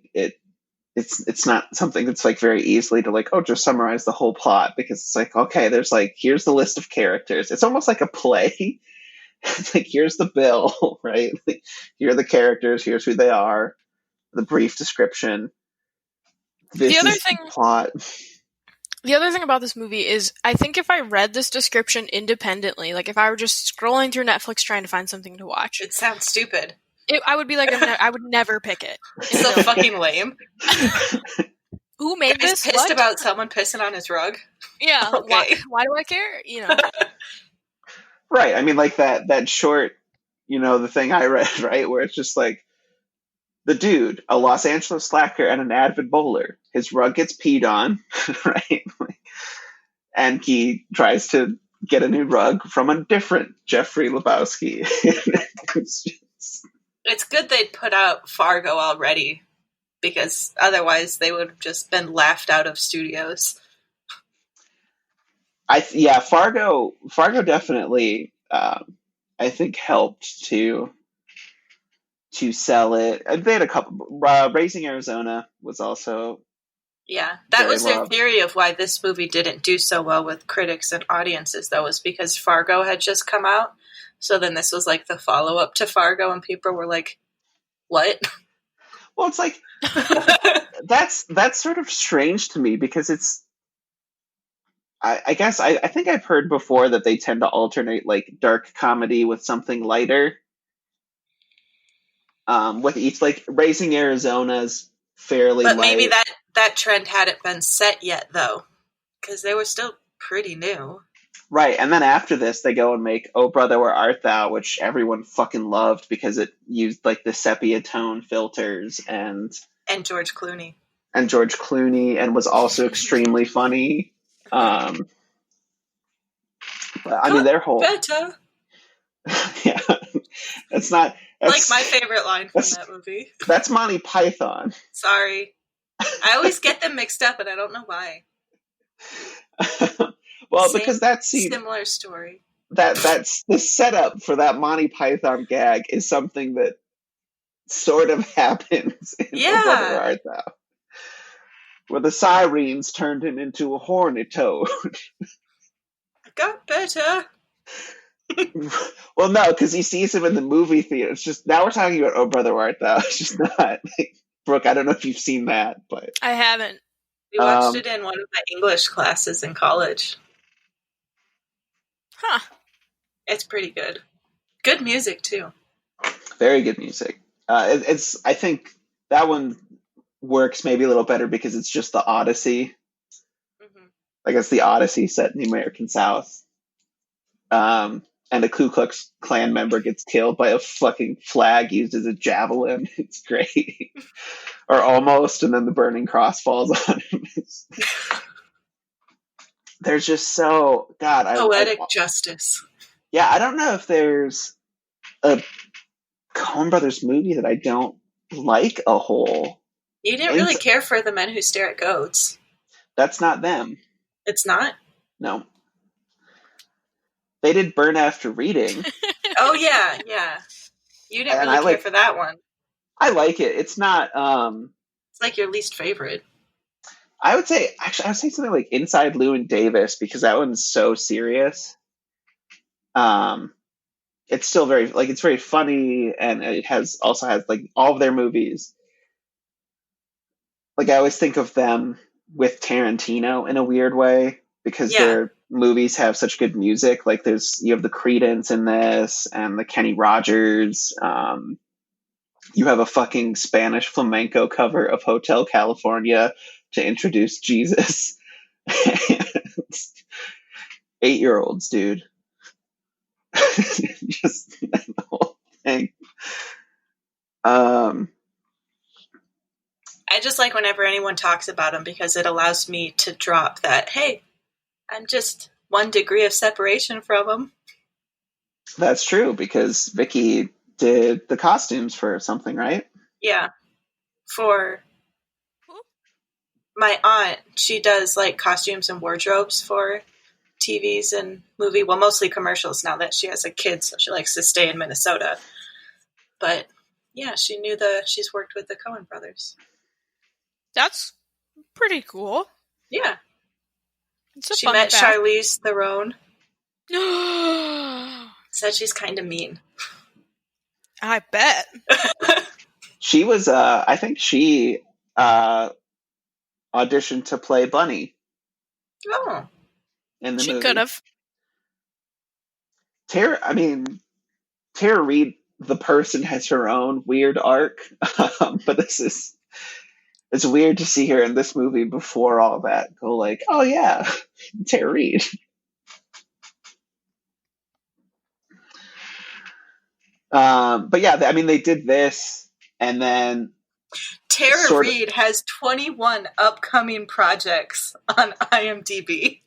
It's not something that's like very easily to like, oh, just summarize the whole plot, because it's like, okay, there's like, here's the list of characters. It's almost like a play. It's like, here's the bill, right? Like, here are the characters. Here's who they are. The brief description. This is the plot. The other thing about this movie is, I think if I read this description independently, like if I were just scrolling through Netflix trying to find something to watch, it sounds stupid. I would be like, I would never pick it. It's so fucking lame. Who made this? Pissed about someone pissing on his rug? Yeah. Okay. Why do I care? Right. I mean, like that short, the thing I read, right, where it's just like, the dude, a Los Angeles slacker and an avid bowler. His rug gets peed on, right? And he tries to get a new rug from a different Jeffrey Lebowski. It's good they put out Fargo already, because otherwise they would have just been laughed out of studios. Fargo definitely, I think, helped to sell it. They had a couple. Raising Arizona was also. Yeah, that was their theory of why this movie didn't do so well with critics and audiences, though, was because Fargo had just come out. So then this was like the follow-up to Fargo, and people were like, what? Well, it's like, that's sort of strange to me, because it's, I guess, I think I've heard before that they tend to alternate like dark comedy with something lighter. With each, like, Raising Arizona's fairly light. But maybe that trend hadn't been set yet, though, because they were still pretty new. Right, and then after this, they go and make Oh Brother, Where Art Thou, which everyone fucking loved because it used, like, the sepia tone filters and George Clooney. And was also extremely funny. I mean, their whole... Better. Yeah, that's not... That's like my favorite line from that movie. That's Monty Python. Sorry. I always get them mixed up, and I don't know why. Well, because that scene... Similar story. that's the setup for that Monty Python gag is something that sort of happens in Oh Brother Where Art Thou, where the sirens turned him into a horned toad. Got better. Well, no, because he sees him in the movie theater. It's just, now we're talking about Oh Brother Where Art Thou. It's just not like, Brooke, I don't know if you've seen that, but I haven't. We watched it in one of my English classes in college. Huh. It's pretty good. Good music too. Very good music. It's I think that one works maybe a little better because it's just the Odyssey. Mm-hmm. Like it's the Odyssey set in the American South. And a Ku Klux Klan member gets killed by a fucking flag used as a javelin. It's great. Or almost, and then the burning cross falls on him. There's just so... God, poetic justice. Yeah, I don't know if there's a Coen Brothers movie that I don't like a whole. You didn't really care for The Men Who Stare at Goats. That's not them. It's not? No. They did Burn After Reading. Oh, yeah. You didn't really care for that one. I like it. It's not... it's like your least favorite. I would say something like Inside Llewyn Davis, because that one's so serious. It's still very, like, it's very funny, and it also has, like, all of their movies. Like, I always think of them with Tarantino in a weird way, because their movies have such good music. Like, you have the Creedence in this, and the Kenny Rogers. You have a fucking Spanish flamenco cover of Hotel California to introduce Jesus. 8-year-olds, dude. Just the whole thing. I just like whenever anyone talks about him because it allows me to drop that, hey, I'm just 1 degree of separation from him. That's true, because Vicky did the costumes for something, right? Yeah. For my aunt, she does like costumes and wardrobes for TVs and mostly commercials now that she has a kid, so she likes to stay in Minnesota. But yeah, she's worked with the Coen brothers. That's pretty cool. Yeah. She met Charlize Theron. Said she's kind of mean. I bet. She was, I think she auditioned to play Bunny. Oh. In the movie. She could have. Tara Reid, the person, has her own weird arc. But it's weird to see her in this movie before all that. Go like, oh yeah, Tara Reid. But yeah, they did this, and then Tara Reid has 21 upcoming projects on IMDb.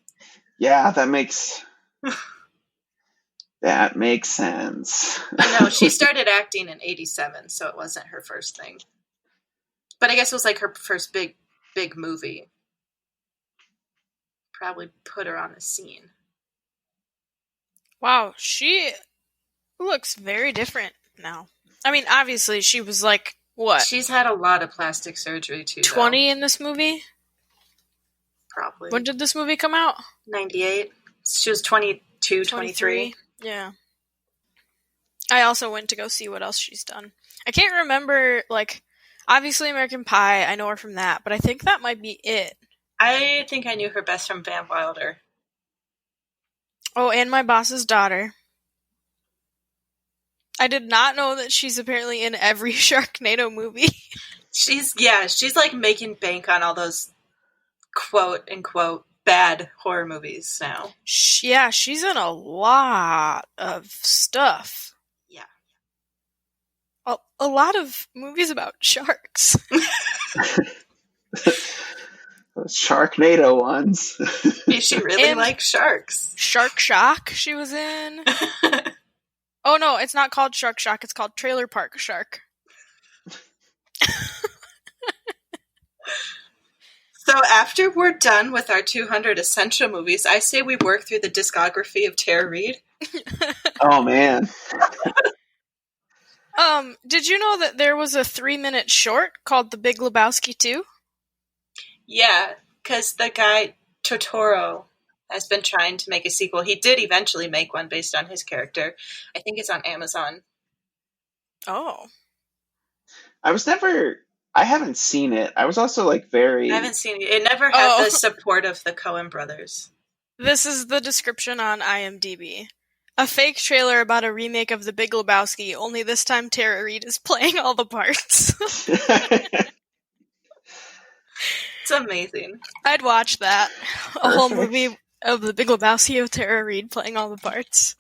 Yeah, that makes sense. No, she started acting in 1987, so it wasn't her first thing. But I guess it was like her first big movie. Probably put her on the scene. Wow, she looks very different now. I mean, obviously, she was like, what? She's had a lot of plastic surgery, too. 20 in this movie? Probably. When did this movie come out? 98. She was 22, 23. Yeah. I also went to go see what else she's done. I can't remember, like, obviously American Pie, I know her from that, but I think that might be it. I think I knew her best from Van Wilder. Oh, and My Boss's Daughter. I did not know that she's apparently in every Sharknado movie. She's like making bank on all those quote unquote bad horror movies now. Yeah, she's in a lot of stuff. Yeah. A lot of movies about sharks. Sharknado ones. She really likes sharks. Shark Shock she was in. Oh no, it's not called Shark Shock, it's called Trailer Park Shark. So after we're done with our 200 essential movies, I say we work through the discography of Tara Reid. Oh man. Did you know that there was a 3-minute short called The Big Lebowski 2? Yeah, because the guy Totoro has been trying to make a sequel. He did eventually make one based on his character. I think it's on Amazon. Oh. I haven't seen it. I was also like very... I haven't seen it. It never had the support of the Coen brothers. This is the description on IMDb. A fake trailer about a remake of The Big Lebowski, only this time Tara Reid is playing all the parts. It's amazing. I'd watch that. A whole movie of The Big Lebowski with Tara Reid playing all the parts.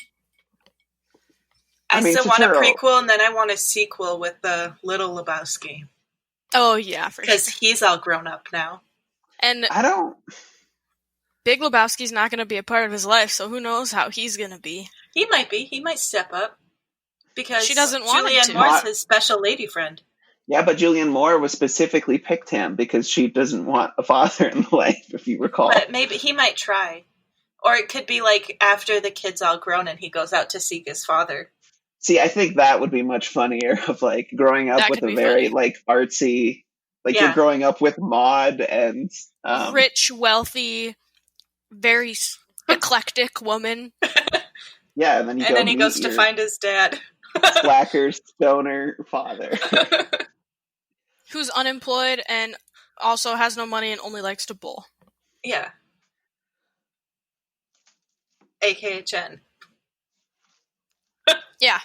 I still want a prequel, and then I want a sequel with the Little Lebowski. Oh, yeah, for sure. Because he's all grown up now. And I don't... Big Lebowski's not going to be a part of his life, so who knows how he's going to be. He might be. He might step up. Because she doesn't want Julianne Moore's his special lady friend. Yeah, but Julianne Moore was specifically picked him because she doesn't want a father in life, if you recall. But maybe he might try. Or it could be like after the kid's all grown and he goes out to seek his father. See, I think that would be much funnier of like growing up with a very like artsy, like you're growing up with Maude and rich, wealthy, very eclectic woman. Yeah, and then he goes to find his dad. Slacker stoner father. Who's unemployed and also has no money and only likes to bowl. Yeah. AKA Jen. Yeah.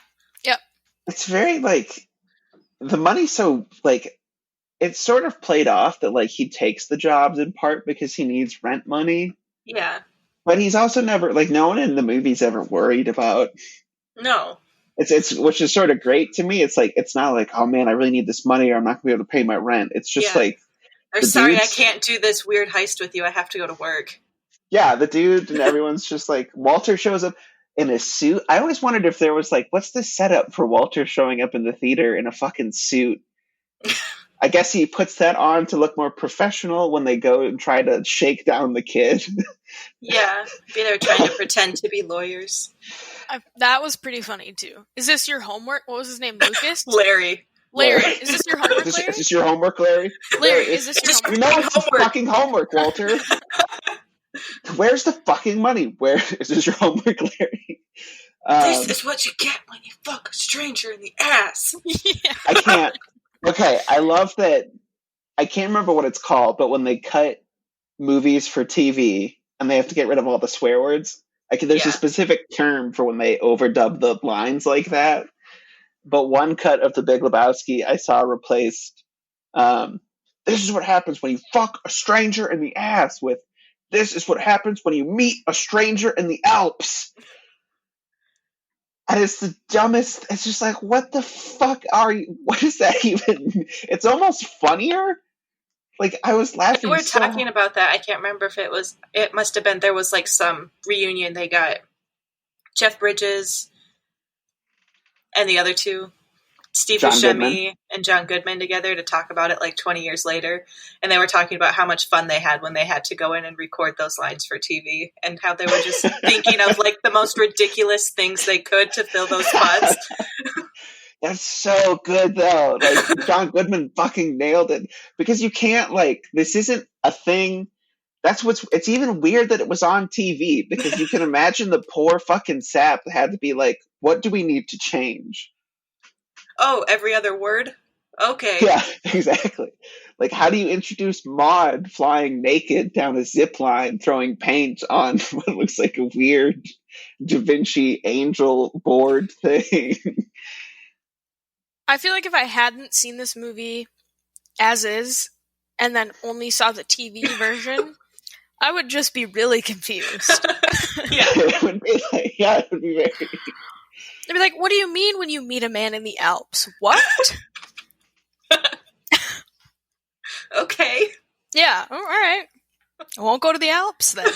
Yep. It's very like the money's so like it's sort of played off that like he takes the jobs in part because he needs rent money. Yeah. But he's also never like no one in the movie's ever worried about. No. It's which is sort of great to me. It's like it's not like, oh man, I really need this money or I'm not gonna be able to pay my rent. It's just like or sorry, I can't do this weird heist with you, I have to go to work. Yeah, the dude and everyone's just like Walter shows up in a suit. I always wondered if there was like, what's the setup for Walter showing up in the theater in a fucking suit? I guess he puts that on to look more professional when they go and try to shake down the kid. Yeah, maybe they're trying to pretend to be lawyers. That was pretty funny too. Is this your homework? What was his name? Lucas? Larry. Is this your homework, Larry? Is this your homework, Larry? Larry, is this your homework? You know it's fucking homework, Walter. Where's the fucking money? Where is this your homework, Larry? This is what you get when you fuck a stranger in the ass. Yeah. I can't. Okay, I love that. I can't remember what it's called, but when they cut movies for TV and they have to get rid of all the swear words, there's a specific term for when they overdub the lines like that. But one cut of The Big Lebowski I saw replaced, this is what happens when you fuck a stranger in the ass with, this is what happens when you meet a stranger in the Alps. And it's the dumbest, it's just like, what the fuck are you, what is that even? It's almost funnier. Like, I was laughing. We were talking about that. I can't remember if it must have been, there was like some reunion. They got Jeff Bridges and the other two, Steve Buscemi and John Goodman together to talk about it like 20 years later. And they were talking about how much fun they had when they had to go in and record those lines for TV and how they were just thinking of like the most ridiculous things they could to fill those spots. That's so good though. Like John Goodman fucking nailed it because you can't like, this isn't a thing. It's even weird that it was on TV because you can imagine the poor fucking sap had to be like, what do we need to change? Oh, every other word? Okay. Yeah, exactly. Like, how do you introduce Maude flying naked down a zip line, throwing paint on what looks like a weird Da Vinci angel board thing? I feel like if I hadn't seen this movie as is, and then only saw the TV version, I would just be really confused. Yeah. It would be very... They'd be like, what do you mean when you meet a man in the Alps? What? Okay. Yeah, all right. I won't go to the Alps then.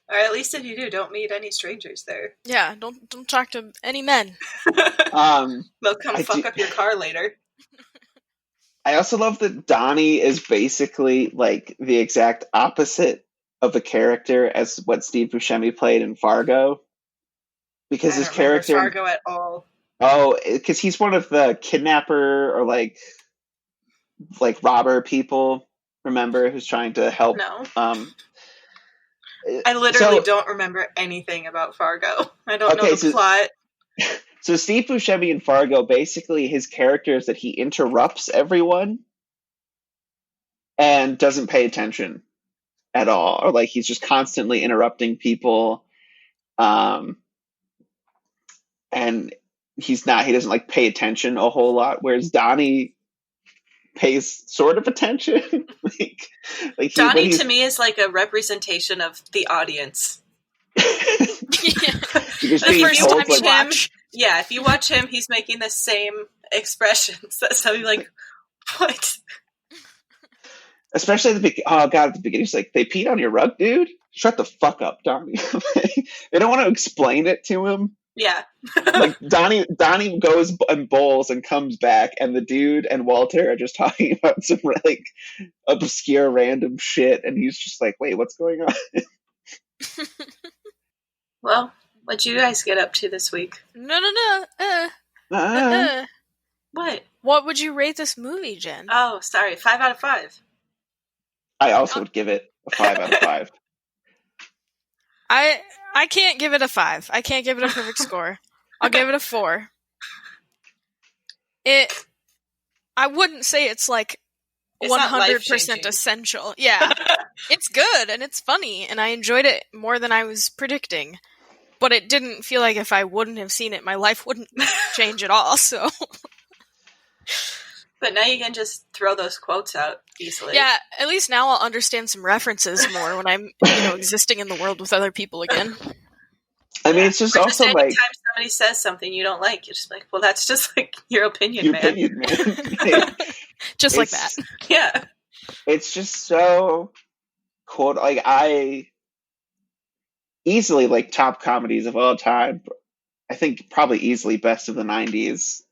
Or at least if you do, don't meet any strangers there. Yeah, don't talk to any men. They'll come fuck up your car later. I also love that Donnie is basically like the exact opposite of a character as what Steve Buscemi played in Fargo. because I his don't remember character Fargo at all. Oh, because he's one of the kidnapper or like robber people. Remember, who's trying to help? No. Um, I literally don't remember anything about Fargo. I don't know the plot. So Steve Buscemi in Fargo, basically his character is that he interrupts everyone and doesn't pay attention at all, or like he's just constantly interrupting people, and he doesn't like pay attention a whole lot, whereas Donnie pays sort of attention. Donnie to me is like a representation of the audience. If you watch him, he's making the same expressions that some people like, what? Especially at the beginning, he's like, they peed on your rug, dude? Shut the fuck up, Donnie. They don't want to explain it to him. Yeah. Like Donnie goes and bowls and comes back, and the dude and Walter are just talking about some like obscure random shit, and he's just like, wait, what's going on? Well, what'd you guys get up to this week? No. What? What would you rate this movie, Jen? Oh, sorry. 5 out of 5. I also would give it a 5 out of 5. I can't give it a 5. I can't give it a perfect score. I'll give it a 4. I wouldn't say it's like 100% essential. Yeah. It's good and it's funny and I enjoyed it more than I was predicting. But it didn't feel like if I wouldn't have seen it, my life wouldn't change at all, so. But now you can just throw those quotes out easily. Yeah, at least now I'll understand some references more when I'm, existing in the world with other people again. I mean, it's just also like... anytime somebody says something you don't like, you're just like, well, that's just like your opinion, man. Just like that. Yeah. It's just so... cool. Like, I... easily, like, top comedies of all time. I think probably easily best of the 90s.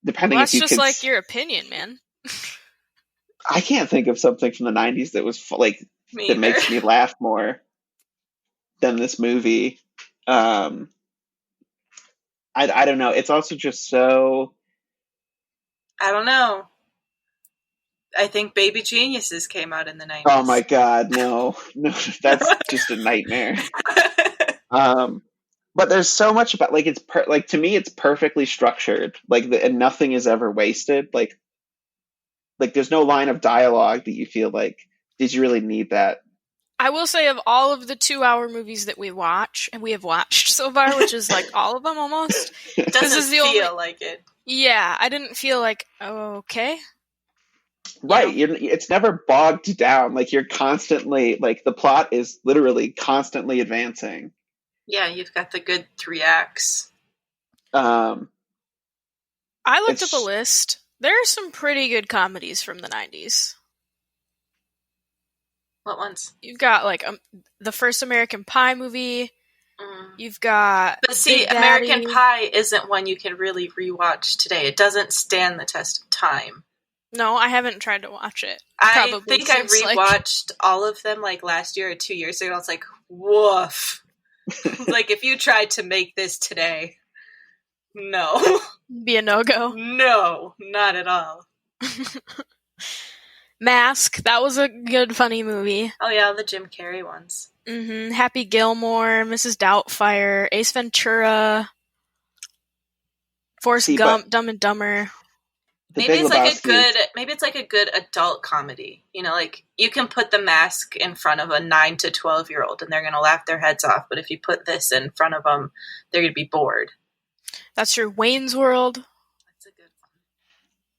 Depending that's if you just like your opinion, man. I can't think of something from the 90s that was that makes me laugh more than this movie. I don't know. It's also just so... I don't know. I think Baby Geniuses came out in the 90s. Oh my god, no. No, that's just a nightmare. But there's so much about, like, it's to me it's perfectly structured, and nothing is ever wasted. Like there's no line of dialogue that you feel like, did you really need that? I will say, of all of the 2-hour movies that we watch, and we have watched so far, which is like all of them almost, it doesn't feel like it. Yeah, I didn't feel like, oh, okay. Right, it's never bogged down. Like, you're constantly, like, the plot is literally constantly advancing. Yeah, you've got the good 3 acts. I looked up a list. There are some pretty good comedies from the 90s. What ones? You've got, like, the first American Pie movie. You've got... But see, American Pie isn't one you can really rewatch today. It doesn't stand the test of time. No, I haven't tried to watch it. I think I rewatched all of them, like, last year or 2 years ago, and I was like, woof. Like, if you tried to make this today, no. Be a no-go? No, not at all. Mask, that was a good, funny movie. Oh yeah, the Jim Carrey ones. Mm-hmm. Happy Gilmore, Mrs. Doubtfire, Ace Ventura, Forrest Gump, Dumb and Dumber. Maybe it's like a good adult comedy. Like, you can put The Mask in front of a 9 to 12-year-old and they're going to laugh their heads off. But if you put this in front of them, they're going to be bored. That's your Wayne's World. That's a good one.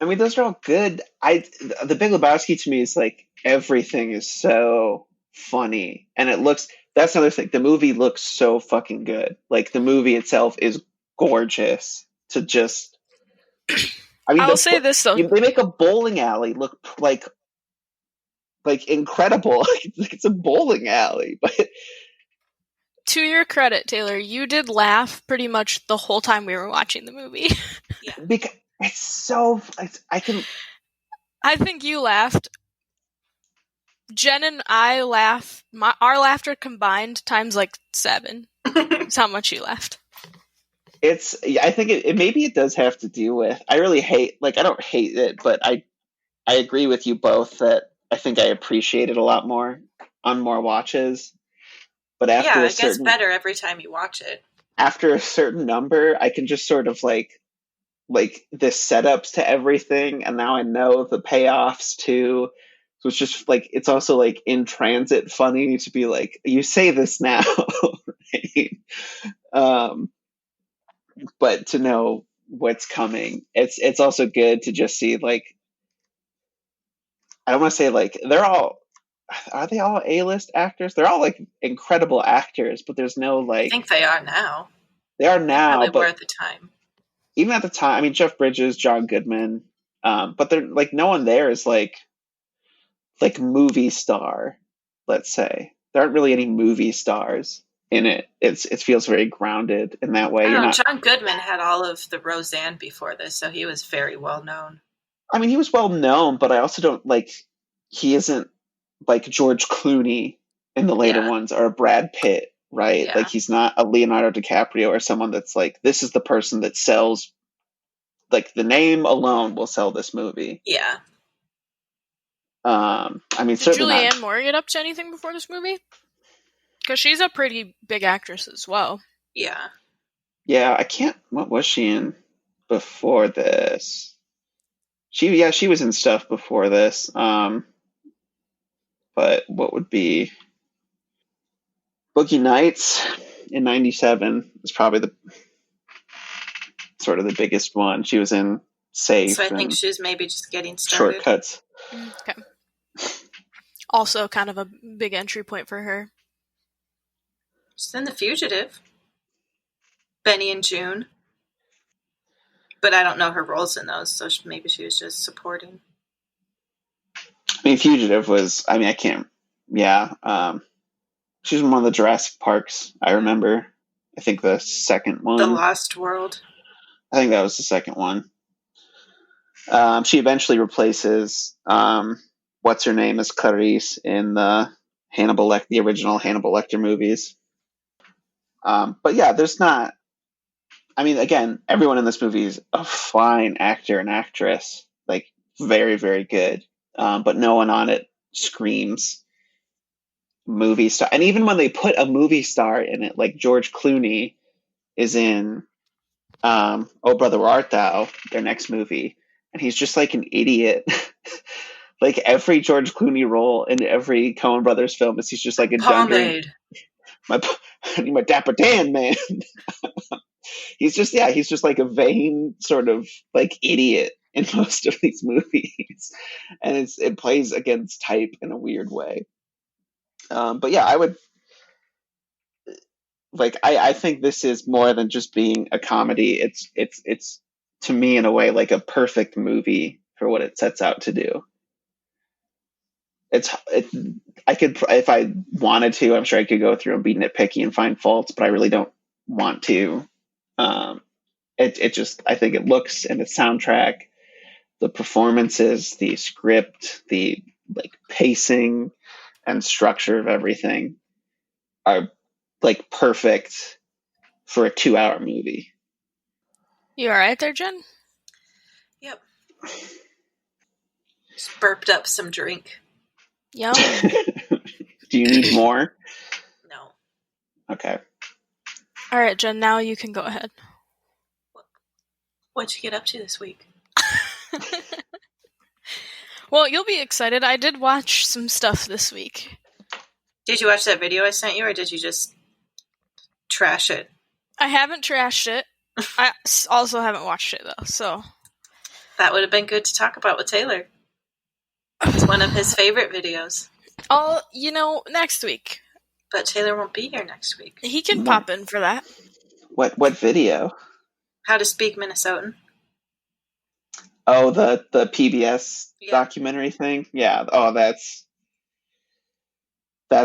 I mean, those are all good. The Big Lebowski to me is like, everything is so funny. And that's another thing. The movie looks so fucking good. Like, the movie itself is gorgeous to just... I mean, I'll say this though: they make a bowling alley look like incredible. It's a bowling alley, but to your credit, Taylor, you did laugh pretty much the whole time we were watching the movie. Yeah, because it's so I think you laughed. Jen and I laughed. Our laughter combined times like 7. That's how much you laughed. I think maybe it does have to do with, I really hate, like, I don't hate it, but I agree with you both that I think I appreciate it a lot more on more watches. But after it gets better every time you watch it. After a certain number, I can just sort of like the setups to everything, and now I know the payoffs too. So it's just like, it's also like in transit funny to be like, you say this now, right? But to know what's coming, it's also good to just see, like, I don't want to say like are they all A-list actors? They're all like incredible actors, but there's no like. I think they are now. They are now, they but were at the time. Even at the time, I mean, Jeff Bridges, John Goodman, but they're like, no one there is like movie star. Let's say there aren't really any movie stars in it. It feels very grounded in that way. John Goodman had all of the Roseanne before this, so he was very well known. I mean, he was well known, but I also don't like. He isn't like George Clooney in the later ones, or Brad Pitt, right? Like, he's not a Leonardo DiCaprio or someone that's like, this is the person that sells. Like, the name alone will sell this movie. Yeah. I mean, did Julianne Moore get up to anything before this movie? Because she's a pretty big actress as well. Yeah. Yeah, I can't. What was she in before this? She was in stuff before this. But what would be Boogie Nights in '97 is probably the sort of the biggest one. She was in Safe. So I think she's maybe just getting started. Shortcuts. Okay. Also, kind of a big entry point for her. She's in The Fugitive. Benny and June. But I don't know her roles in those, so maybe she was just supporting. I mean, Fugitive was, I mean, I can't, yeah. She was in one of the Jurassic Parks, I remember. I think the second one. The Lost World. I think that was the second one. She eventually replaces, what's her name as Clarice in the original Hannibal Lecter movies. But yeah, there's not, I mean, again, everyone in this movie is a fine actor and actress, like very, very good. But no one on it screams movie star. And even when they put a movie star in it, like George Clooney is in Oh Brother Where Art Thou, their next movie, and he's just like an idiot. Like every George Clooney role in every Coen Brothers film is he's just like a pomade. My Dapper Dan, man. He's just like a vain sort of like idiot in most of these movies, and it plays against type in a weird way. But yeah, I would like, I think this is more than just being a comedy. It's to me in a way like a perfect movie for what it sets out to do. I could, if I wanted to, I'm sure I could go through and be nitpicky and find faults, but I really don't want to. It just, I think it looks, and the soundtrack, the performances, the script, the like pacing and structure of everything are like perfect for a 2-hour movie. You all right there, Jen? Yep. Just burped up some drink. Yum. Do you need more? No. Okay. All right, Jen, now you can go ahead. What'd you get up to this week? Well, you'll be excited. I did watch some stuff this week. Did you watch that video I sent you, or did you just trash it? I haven't trashed it. I also haven't watched it, though, so... That would have been good to talk about with Taylor. It's one of his favorite videos. Oh, next week. But Taylor won't be here next week. He can pop in for that. What video? How to Speak Minnesotan. Oh, the PBS documentary thing? Yeah. Oh, that's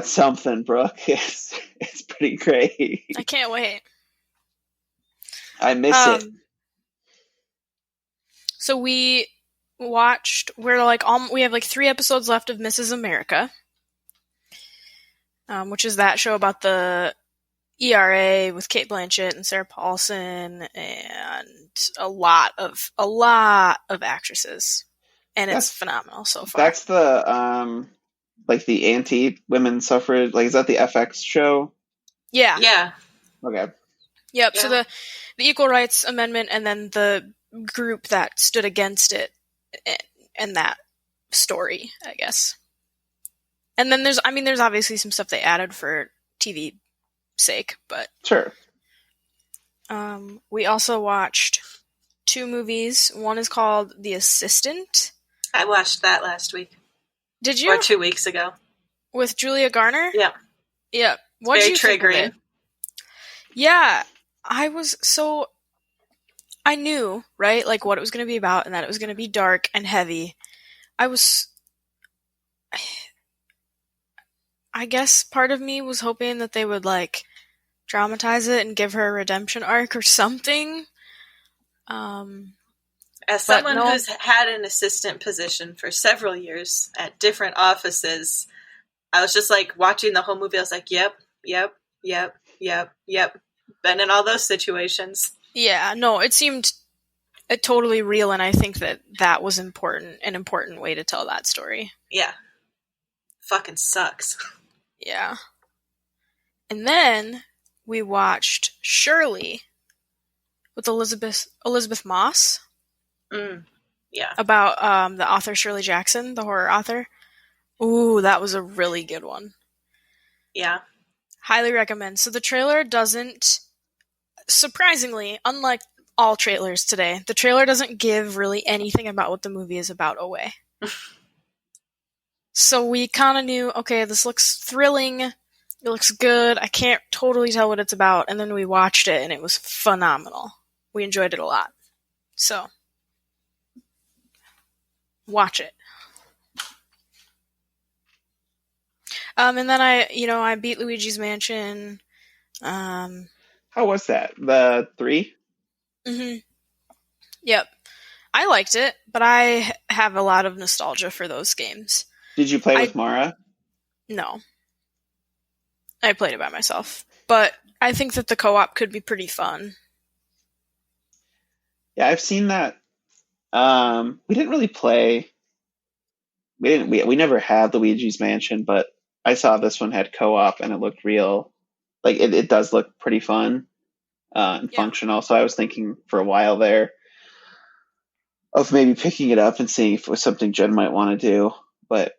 something, Brooke. It's pretty great. I can't wait. I miss it. So we watched, we have like 3 episodes left of Mrs. America, which is that show about the ERA with Cate Blanchett and Sarah Paulson and a lot of actresses, and it's phenomenal so far. That's the like the anti-women suffrage. Like, is that the FX show? Yeah. Yeah. Okay. Yep. Yeah. So the Equal Rights Amendment, and then the group that stood against it, and that story, I guess. And then there's obviously some stuff they added for TV sake, but sure. We also watched 2 movies. One is called The Assistant. I watched that last week. Did you? Or 2 weeks ago. With Julia Garner? Yeah. Yeah. What did you think of it? Yeah. I knew, right, like what it was going to be about, and that it was going to be dark and heavy. I guess part of me was hoping that they would, like, dramatize it and give her a redemption arc or something. As someone who's had an assistant position for several years at different offices, I was just like watching the whole movie. I was like, yep. Been in all those situations. Yeah, no, it seemed totally real, and I think that was an important way to tell that story. Yeah. Fucking sucks. Yeah. And then we watched Shirley with Elizabeth Moss. Yeah. About the author Shirley Jackson, the horror author. Ooh, that was a really good one. Yeah. Highly recommend. So the trailer doesn't, surprisingly, unlike all trailers today, the trailer doesn't give really anything about what the movie is about away. So we kind of knew, okay, this looks thrilling, it looks good, I can't totally tell what it's about, and then we watched it and it was phenomenal. We enjoyed it a lot. So, watch it. And then I beat Luigi's Mansion. How was that? The 3? Mm-hmm. Yep. I liked it, but I have a lot of nostalgia for those games. Did you play with Mara? No. I played it by myself. But I think that the co-op could be pretty fun. Yeah, I've seen that. We didn't really play. We never had Luigi's Mansion, but I saw this one had co-op and it looked real. Like it does look pretty fun and functional. So I was thinking for a while there of maybe picking it up and seeing if it was something Jen might want to do. But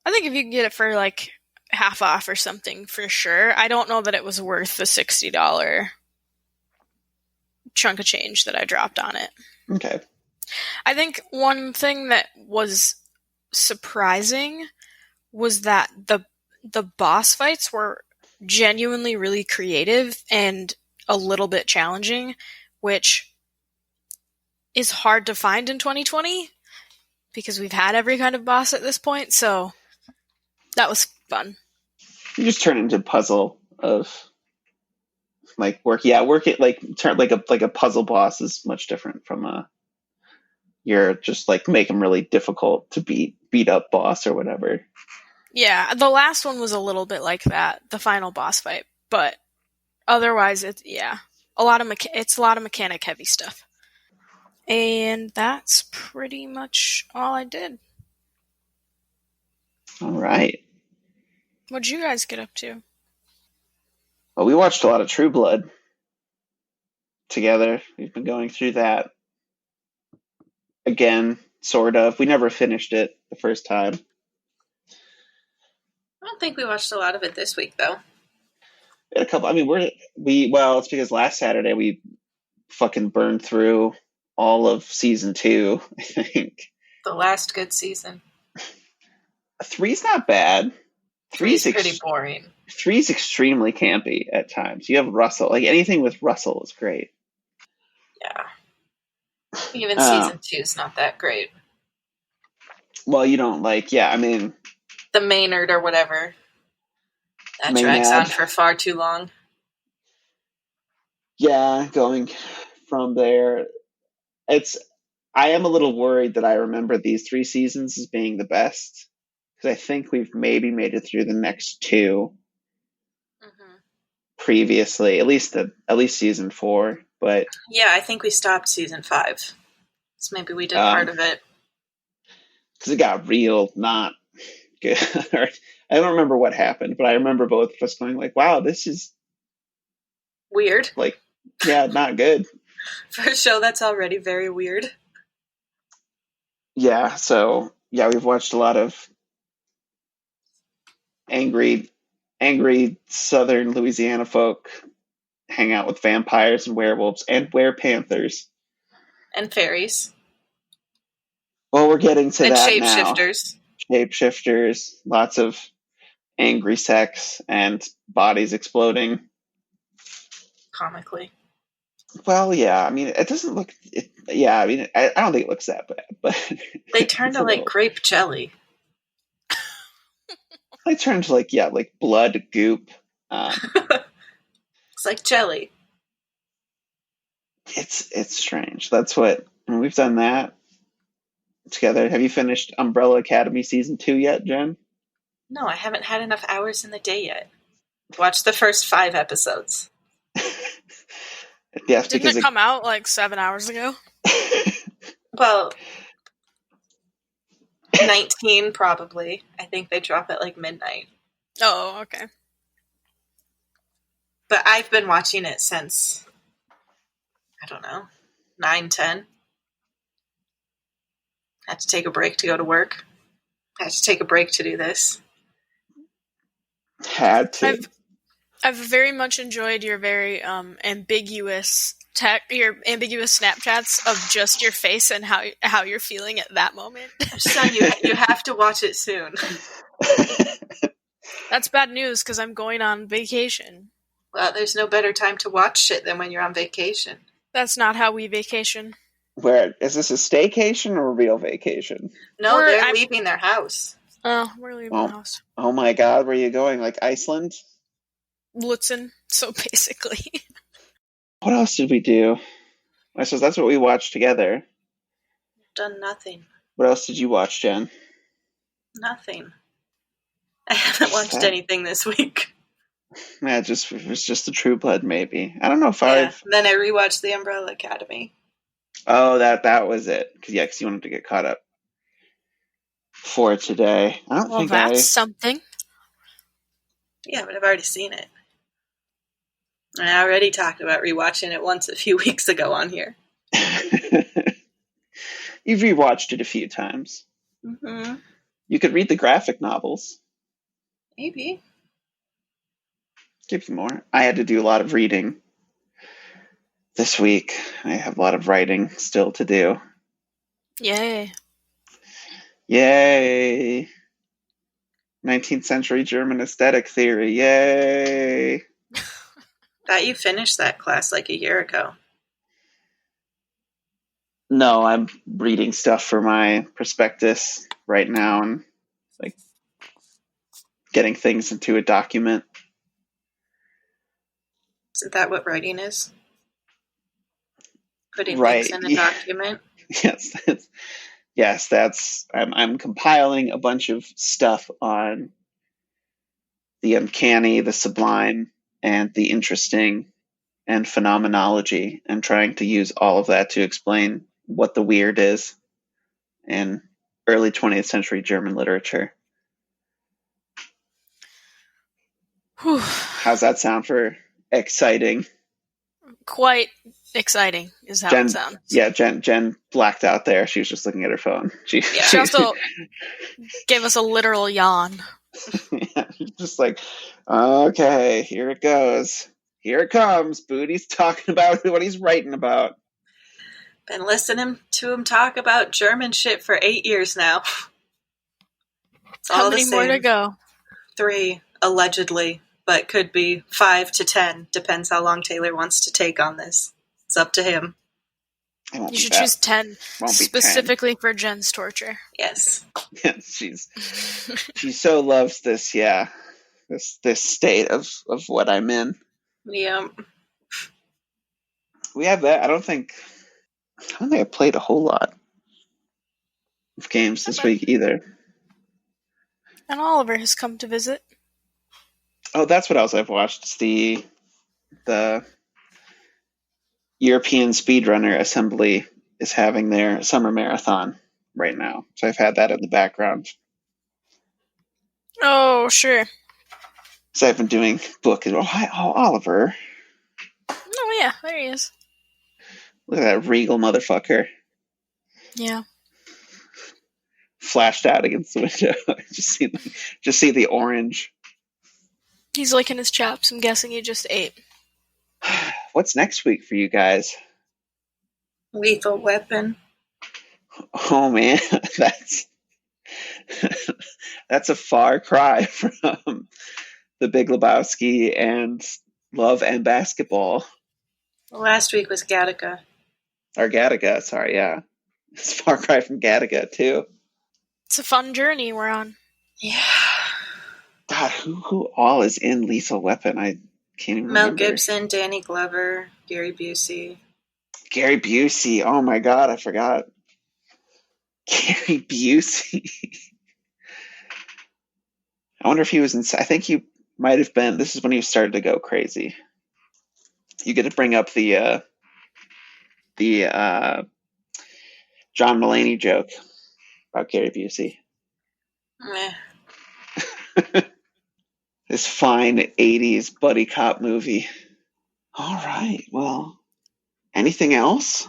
I think if you can get it for like half off or something, for sure. I don't know that it was worth the $60 chunk of change that I dropped on it. Okay. I think one thing that was surprising was that the boss fights were genuinely really creative and a little bit challenging, which is hard to find in 2020 because we've had every kind of boss at this point, so that was fun. You just turn it into a puzzle of like work it like turn like a puzzle boss is much different from you're just like make them really difficult to beat up boss or whatever. Yeah, the last one was a little bit like that, the final boss fight, but otherwise it's a lot of mechanic heavy stuff. And that's pretty much all I did. All right. What'd you guys get up to? Well, we watched a lot of True Blood together. We've been going through that again, sort of. We never finished it the first time. I don't think we watched a lot of it this week, though. We had a couple. I mean, it's because last Saturday we fucking burned through all of season 2, I think. The last good season. 3's not bad. 3's pretty boring. 3's extremely campy at times. You have Russell. Like, anything with Russell is great. Yeah. Even season 2's not that great. Well, you don't like, I mean... The Maynard or whatever. That drags on for far too long. Yeah, going from there... I am a little worried that I remember these 3 seasons as being the best. Because I think we've maybe made it through the next 2. previously, at least season 4. But yeah, I think we stopped season 5. So maybe we did part of it. Because it got real not good. I don't remember what happened, but I remember both of us going like, wow, this is weird. Like, yeah, not good. For a show that's already very weird. Yeah, so, yeah, we've watched a lot of angry southern Louisiana folk hang out with vampires and werewolves and werepanthers. And fairies. Well, we're getting to that now. And shapeshifters. Shapeshifters, lots of angry sex and bodies exploding. Comically. Well, yeah, I mean, it doesn't look... I don't think it looks that bad, but... They turn to, like, grape jelly. They turn to, like blood goop. It's like jelly. It's strange. That's what... we've done that together. Have you finished Umbrella Academy Season 2 yet, Jen? No, I haven't had enough hours in the day yet. Watched the first 5 episodes. Yes, Didn't it come out like 7 hours ago? Well, 19 probably. I think they drop at like midnight. Oh, okay. But I've been watching it since, I don't know, 9, 10. Had to take a break to go to work. Had to take a break to do this. Had to. I've very much enjoyed your very ambiguous your ambiguous Snapchats of just your face and how you're feeling at that moment. So you have to watch it soon. That's bad news because I'm going on vacation. Well, there's no better time to watch shit than when you're on vacation. That's not how we vacation. Where is this, a staycation or a real vacation? No, they're leaving their house. Oh, we're leaving the house. Oh my god, where are you going? Like Iceland? Lutzen, so basically. What else did we do? I suppose that's what we watched together. Done nothing. What else did you watch, Jen? Nothing. I haven't watched anything this week. Yeah, it was just the True Blood, maybe. I don't know if Then I rewatched The Umbrella Academy. Oh, that was it. Because you wanted to get caught up for today. I don't think that's something. Yeah, but I've already seen it. I already talked about rewatching it once a few weeks ago on here. You've rewatched it a few times. Mm-hmm. You could read the graphic novels. Maybe. Give you more. I had to do a lot of reading this week. I have a lot of writing still to do. Yay. 19th century German aesthetic theory. Yay. Thought you finished that class like a year ago. No, I'm reading stuff for my prospectus right now and like getting things into a document. Isn't that what writing is? Putting things in a document? Yes, that's I'm compiling a bunch of stuff on the uncanny, the sublime, and the interesting and phenomenology, and trying to use all of that to explain what the weird is in early 20th century German literature. Whew. How's that sound for exciting? Quite exciting is how it sounds. Yeah, Jen blacked out there. She was just looking at her phone. She also gave us a literal yawn. Yeah, just like, okay, here it goes. Here it comes. Booty's talking about what he's writing about. Been listening to him talk about German shit for 8 years now. How many more to go? 3, allegedly, but could be 5 to 10. Depends how long Taylor wants to take on this. It's up to him. You should choose 10 specifically 10. For Jen's torture. Yes. Yes, she so loves this. Yeah, this state of what I'm in. Yeah. We have that. I don't think I played a whole lot of games this week either. And Oliver has come to visit. Oh, that's what else I've watched. It's the the European Speedrunner Assembly is having their summer marathon right now. So I've had that in the background. Oh, sure. So I've been doing book. Oh, hi, Oliver. Oh, yeah, there he is. Look at that regal motherfucker. Yeah. Flashed out against the window. just see the orange. He's licking his chops. I'm guessing he just ate. What's next week for you guys? Lethal Weapon. Oh man, that's a far cry from the Big Lebowski and Love and Basketball. Last week was Gattaca. Or Gattaca, sorry, yeah. It's a far cry from Gattaca, too. It's a fun journey we're on. Yeah. God, who all is in Lethal Weapon? I can't even remember. Mel Gibson, Danny Glover, Gary Busey. Gary Busey, oh my god, I forgot. Gary Busey. I wonder if he was I think he might have been. This is when he started to go crazy. You get to bring up the John Mulaney joke about Gary Busey. Meh. This fine 80s buddy cop movie. All right, well, anything else?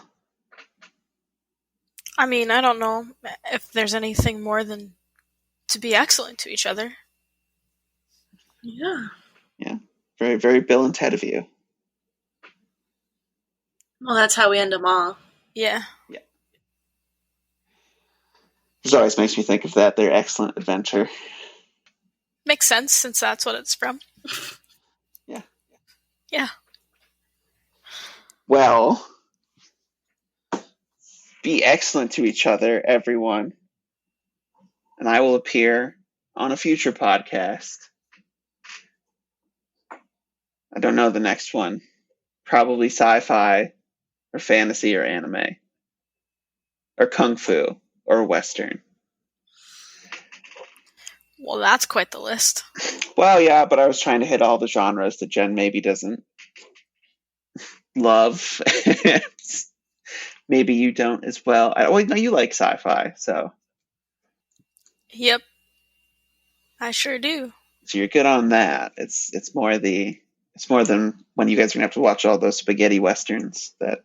I mean, I don't know if there's anything more than to be excellent to each other. Yeah. Yeah, very, very Bill and Ted of you. Well, that's how we end them all. Yeah. Yeah. This always makes me think of that, their excellent adventure. Makes sense, since that's what it's from. Yeah. Yeah. Well, be excellent to each other, everyone. And I will appear on a future podcast. I don't know the next one. Probably sci-fi or fantasy or anime. Or kung fu or western. Well, that's quite the list. Well, yeah, but I was trying to hit all the genres that Jen maybe doesn't love. Maybe you don't as well. Well, no, you like sci-fi, so. Yep. I sure do. So you're good on that. It's more than when you guys are gonna have to watch all those spaghetti westerns that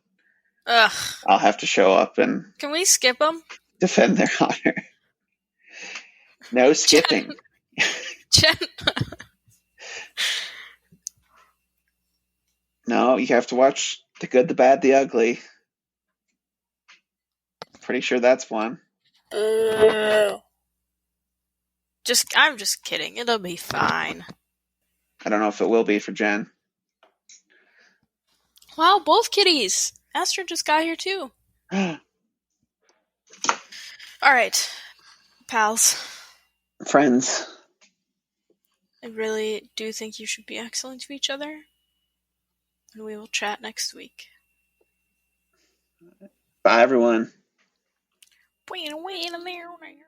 Ugh. I'll have to show up and Can we skip them? defend their honor. No skipping. Jen. No, you have to watch The Good, the Bad, the Ugly. Pretty sure that's one. I'm just kidding. It'll be fine. I don't know if it will be for Jen. Wow, both kitties. Astrid just got here too. Alright, pals. Friends. I really do think you should be excellent to each other. And we will chat next week. Bye, everyone. Wait a minute.